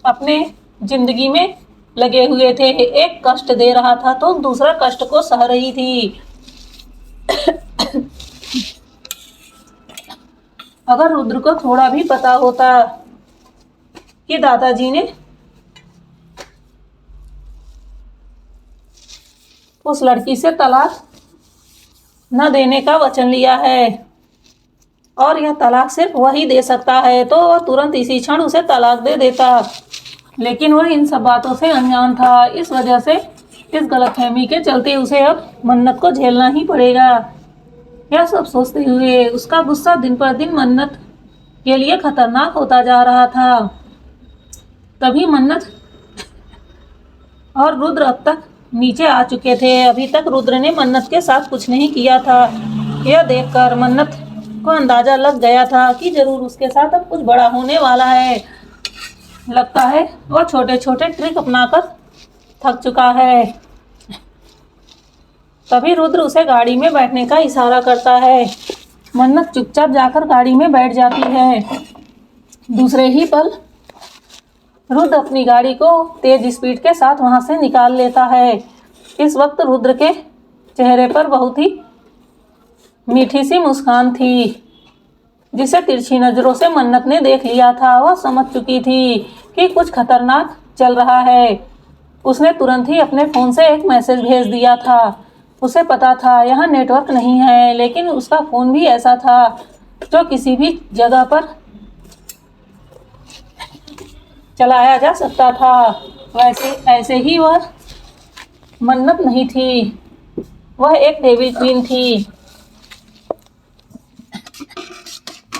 अपने जिंदगी में लगे हुए थे। एक कष्ट दे रहा था तो दूसरा कष्ट को सह रही थी। अगर रुद्र को थोड़ा भी पता होता कि दादाजी ने उस लड़की से तलाक न देने का वचन लिया है और यह तलाक सिर्फ वही दे सकता है, तो वह तुरंत इसी क्षण उसे तलाक दे देता। लेकिन वह इन सब बातों से अनजान था, इस वजह से इस गलतफहमी के चलते उसे अब मन्नत को झेलना ही पड़ेगा। यह सब सोचते हुए उसका गुस्सा दिन पर दिन मन्नत के लिए खतरनाक होता जा रहा था। तभी मन्नत और रुद्र अब तक नीचे आ चुके थे। अभी तक रुद्र ने मन्नत के साथ कुछ नहीं किया था। यह देखकर मन्नत को अंदाजा लग गया था कि जरूर उसके साथ अब कुछ बड़ा होने वाला है। लगता है वह छोटे छोटे ट्रिक अपनाकर थक चुका है। तभी रुद्र उसे गाड़ी में बैठने का इशारा करता है। मन्नत चुपचाप जाकर गाड़ी में बैठ जाती है। दूसरे ही पल रुद्र अपनी गाड़ी को तेज स्पीड के साथ वहां से निकाल लेता है। इस वक्त रुद्र के चेहरे पर बहुत ही मीठी सी मुस्कान थी, जिसे तिरछी नजरों से मन्नत ने देख लिया था। वह समझ चुकी थी कि कुछ खतरनाक चल रहा है। उसने तुरंत ही अपने फ़ोन से एक मैसेज भेज दिया था। उसे पता था यहाँ नेटवर्क नहीं है, लेकिन उसका फ़ोन भी ऐसा था जो किसी भी जगह पर चलाया जा सकता था। वैसे ऐसे ही वह मन्नत नहीं थी, वह एक डेविल क्वीन थी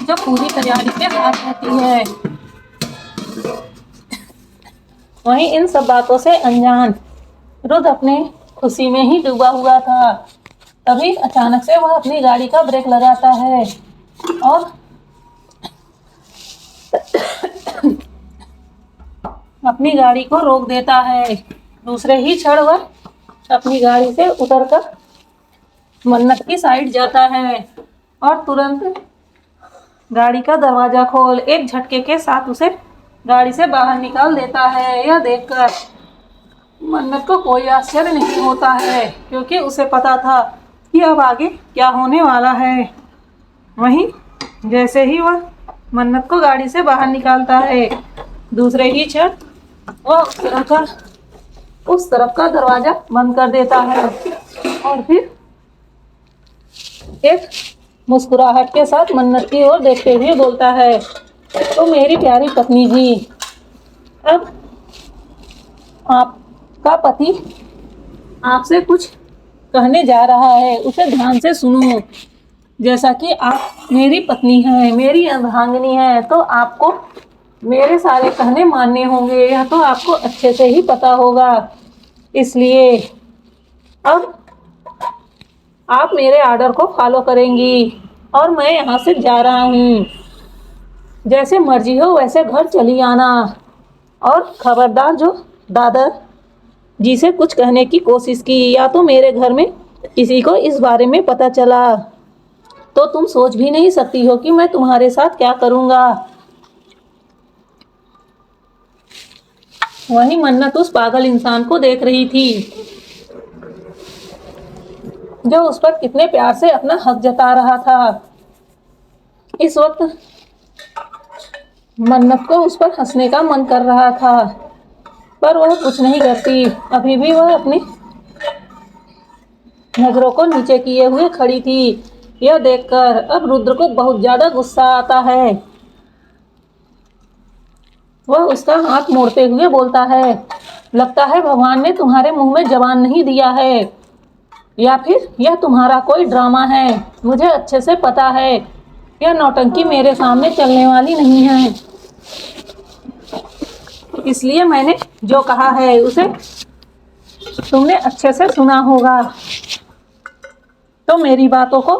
जो पूरी तैयारी के साथ रहती है। वहीं इन सब बातों से अनजान रुद्र अपने खुशी में ही डूबा हुआ था। तभी अचानक से वह अपनी गाड़ी का ब्रेक लगाता है और अपनी गाड़ी को रोक देता है। दूसरे ही क्षण वह अपनी गाड़ी से उतरकर मन्नत की साइड जाता है और तुरंत गाड़ी का दरवाजा खोल एक झटके के साथ उसे गाड़ी से बाहर निकाल देता है। यह देखकर मन्नत को कोई आश्चर्य नहीं होता है, क्योंकि उसे पता था कि अब आगे क्या होने वाला है। वहीं जैसे ही वह मन्नत को गाड़ी से बाहर निकालता है, दूसरे ही क्षण वह उस तरफ का दरवाजा बंद कर देता है और फिर एक मुस्कुराहट के साथ मन्नत की ओर देखते हुए बोलता है, तो मेरी प्यारी पत्नी जी, अब आपका पति आपसे कुछ कहने जा रहा है, उसे ध्यान से सुनो। जैसा कि आप मेरी पत्नी हैं, मेरी अर्धांगिनी हैं, तो आपको मेरे सारे कहने मानने होंगे, यह तो आपको अच्छे से ही पता होगा। इसलिए अब आप मेरे आर्डर को फॉलो करेंगी और मैं यहाँ से जा रहा हूँ। जैसे मर्जी हो वैसे घर चली आना और खबरदार जो दादा जी से कुछ कहने की कोशिश की या तो मेरे घर में किसी को इस बारे में पता चला तो तुम सोच भी नहीं सकती हो कि मैं तुम्हारे साथ क्या करूँगा। वही मन्नत उस पागल इंसान को देख रही थी जो उस पर कितने प्यार से अपना हक जता रहा था। इस वक्त मन्नत को उस पर हंसने का मन कर रहा था, पर वह कुछ नहीं करती। अभी भी वह अपनी नजरों को नीचे किए हुए खड़ी थी। यह देखकर अब रुद्र को बहुत ज्यादा गुस्सा आता है। वह उसका हाथ मोड़ते हुए बोलता है, लगता है भगवान ने तुम्हारे मुंह में जबान नहीं दिया है। या फिर यह तुम्हारा कोई ड्रामा है। मुझे अच्छे से पता है यह नौटंकी मेरे सामने चलने वाली नहीं है, इसलिए मैंने जो कहा है उसे तुमने अच्छे से सुना होगा। तो मेरी बातों को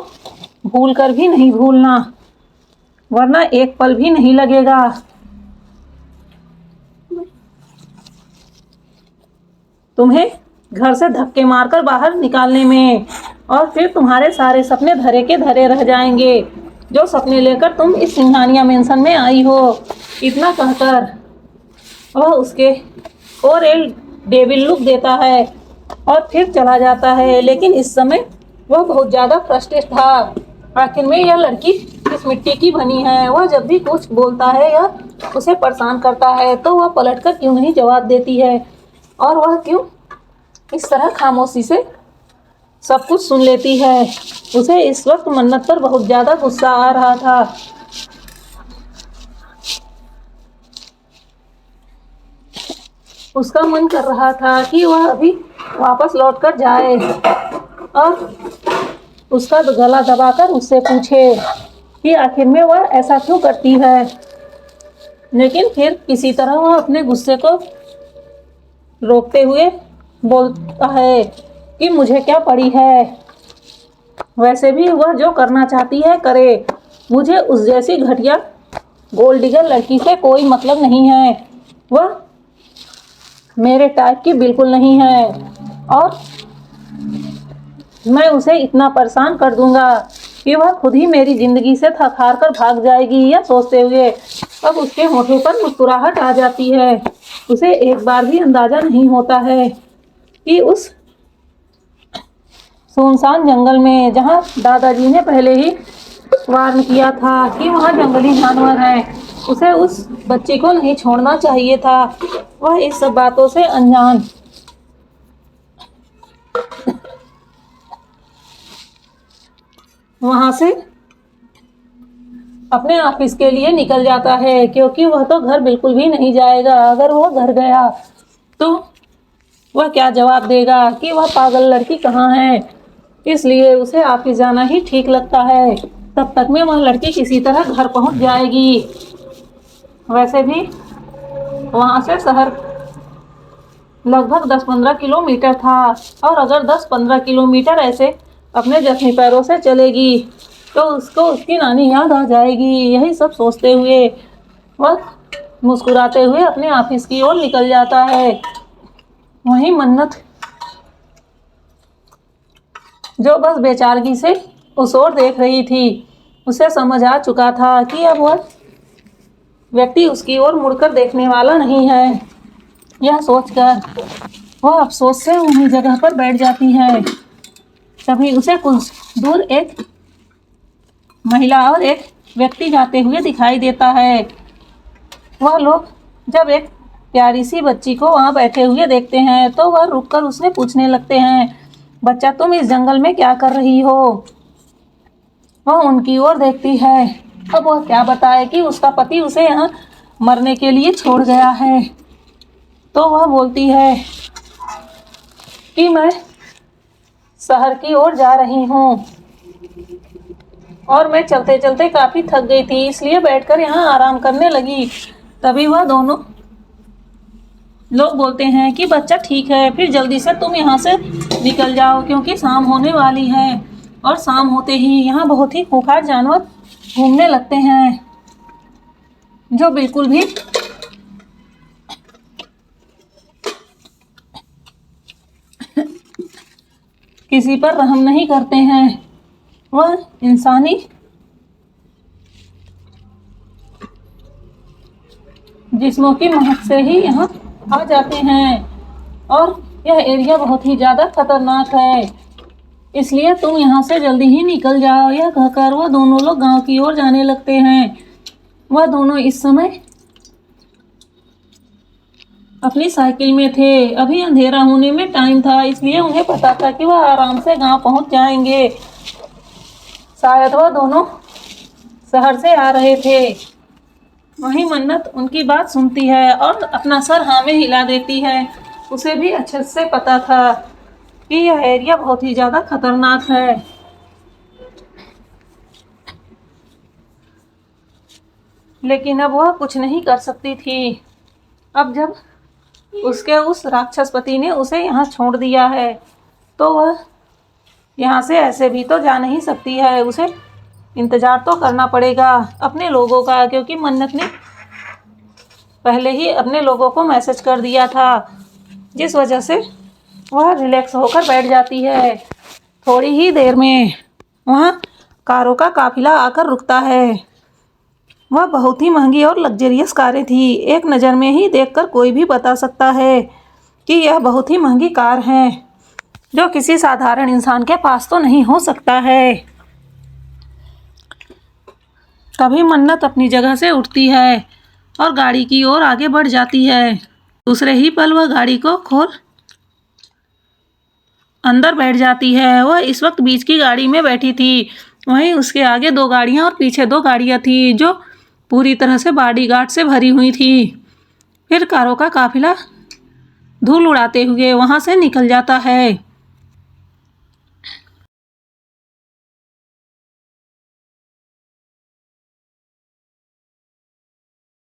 भूल कर भी नहीं भूलना, वरना एक पल भी नहीं लगेगा। तुम्हें घर से धक्के मारकर बाहर निकालने में, और फिर तुम्हारे सारे सपने धरे के धरे रह जाएंगे, जो सपने लेकर तुम इस सिंघानिया मेंशन में आई हो। इतना कहकर वह उसके और एक डेविल लुक देता है और फिर चला जाता है। लेकिन इस समय वह बहुत ज़्यादा फ्रस्ट्रेट था। आखिर में यह लड़की किस मिट्टी की बनी है। वह जब भी कुछ बोलता है या उसे परेशान करता है तो वह पलटकर क्यों नहीं जवाब देती है, और वह क्यों इस तरह खामोशी से सब कुछ सुन लेती है। उसे इस वक्त मन्नत पर बहुत ज़्यादा गुस्सा आ रहा था। उसका मन कर रहा था कि वह अभी वापस लौट कर जाए और उसका गला दबाकर उससे पूछे कि आखिर में वह ऐसा क्यों करती है। लेकिन फिर किसी तरह वह अपने गुस्से को रोकते हुए बोलता है कि मुझे क्या पड़ी है, वैसे भी वह जो करना चाहती है करे। मुझे उस जैसी घटिया गोल्ड डिगर लड़की से कोई मतलब नहीं है। वह मेरे टाइप की बिल्कुल नहीं है, और मैं उसे इतना परेशान कर दूंगा कि वह खुद ही मेरी जिंदगी से थक हार कर भाग जाएगी। यह सोचते हुए अब उसके होठों पर मुस्कुराहट आ जाती है। उसे एक बार भी अंदाजा नहीं होता है कि उस सुनसान जंगल में, जहां दादाजी ने पहले ही वार्न किया था कि वहां जंगली जानवर हैं, उसे उस बच्ची को नहीं छोड़ना चाहिए था। वह इस सब बातों से अनजान वहां से अपने ऑफिस के लिए निकल जाता है, क्योंकि वह तो घर बिल्कुल भी नहीं जाएगा। अगर वह घर गया तो वह क्या जवाब देगा कि वह पागल लड़की कहाँ है। इसलिए उसे ऑफिस जाना ही ठीक लगता है। तब तक में वह लड़की किसी तरह घर पहुंच जाएगी। वैसे भी वहां से शहर लगभग 10-15 किलोमीटर था, और अगर 10-15 किलोमीटर ऐसे अपने जख्मी पैरों से चलेगी तो उसको उसकी नानी याद आ जाएगी। यही सब सोचते हुए वह मुस्कुराते हुए अपने ऑफिस की ओर निकल जाता है। वहीं मन्नत, जो बस बेचारगी से उस ओर देख रही थी, उसे समझ आ चुका था कि अब वह व्यक्ति उसकी ओर मुड़कर देखने वाला नहीं है। यह सोचकर वह अफसोस से वहीं जगह पर बैठ जाती है। तभी उसे कुछ दूर एक महिला और एक व्यक्ति जाते हुए दिखाई देता है। वह लोग जब एक प्यारी सी बच्ची को वहां बैठे हुए देखते हैं तो वह रुककर उसने पूछने लगते हैं, बच्चा तुम इस जंगल में क्या कर रही हो। वह उनकी ओर देखती है। अब वह क्या बताए कि उसका पति उसे यहाँ मरने के लिए छोड़ गया है। तो वह बोलती है कि मैं शहर की ओर जा रही हूँ और मैं चलते चलते काफी थक गई थी, इसलिए बैठकर यहाँ आराम करने लगी। तभी वह दोनों लोग बोलते हैं कि बच्चा ठीक है, फिर जल्दी से तुम यहाँ से निकल जाओ, क्योंकि शाम होने वाली है। और शाम होते ही यहाँ बहुत ही खूंखार जानवर घूमने लगते हैं, जो बिल्कुल भी किसी पर रहम नहीं करते हैं। वह इंसानी जिस्मों की महक से ही यहाँ आ जाते हैं, और यह एरिया बहुत ही ज़्यादा खतरनाक है, इसलिए तुम यहाँ से जल्दी ही निकल जाओ। यह कहकर वह दोनों लोग गांव की ओर जाने लगते हैं। वह दोनों इस समय अपनी साइकिल में थे। अभी अंधेरा होने में टाइम था, इसलिए उन्हें पता था कि वह आराम से गांव पहुंच जाएंगे। शायद वह दोनों शहर से आ रहे थे। वहीं मन्नत उनकी बात सुनती है और अपना सर हाँ में हिला देती है। उसे भी अच्छे से पता था कि यह एरिया बहुत ही ज़्यादा खतरनाक है। लेकिन अब वह कुछ नहीं कर सकती थी। अब जब उसके उस राक्षस पति ने उसे यहाँ छोड़ दिया है तो वह यहाँ से ऐसे भी तो जा नहीं सकती है। उसे इंतज़ार तो करना पड़ेगा अपने लोगों का, क्योंकि मन्नत ने पहले ही अपने लोगों को मैसेज कर दिया था, जिस वजह से वह रिलैक्स होकर बैठ जाती है। थोड़ी ही देर में वहाँ कारों का काफिला आकर रुकता है। वह बहुत ही महंगी और लग्जरियस कारें थी। एक नज़र में ही देखकर कोई भी बता सकता है कि यह बहुत ही महंगी कार है, जो किसी साधारण इंसान के पास तो नहीं हो सकता है। तभी मन्नत अपनी जगह से उठती है और गाड़ी की ओर आगे बढ़ जाती है। दूसरे ही पल वह गाड़ी को खोल अंदर बैठ जाती है। वह इस वक्त बीच की गाड़ी में बैठी थी। वहीं उसके आगे 2 गाड़ियां और पीछे 2 गाड़ियां थी, जो पूरी तरह से बॉडीगार्ड से भरी हुई थी। फिर कारों का काफिला धूल उड़ाते हुए वहां से निकल जाता है।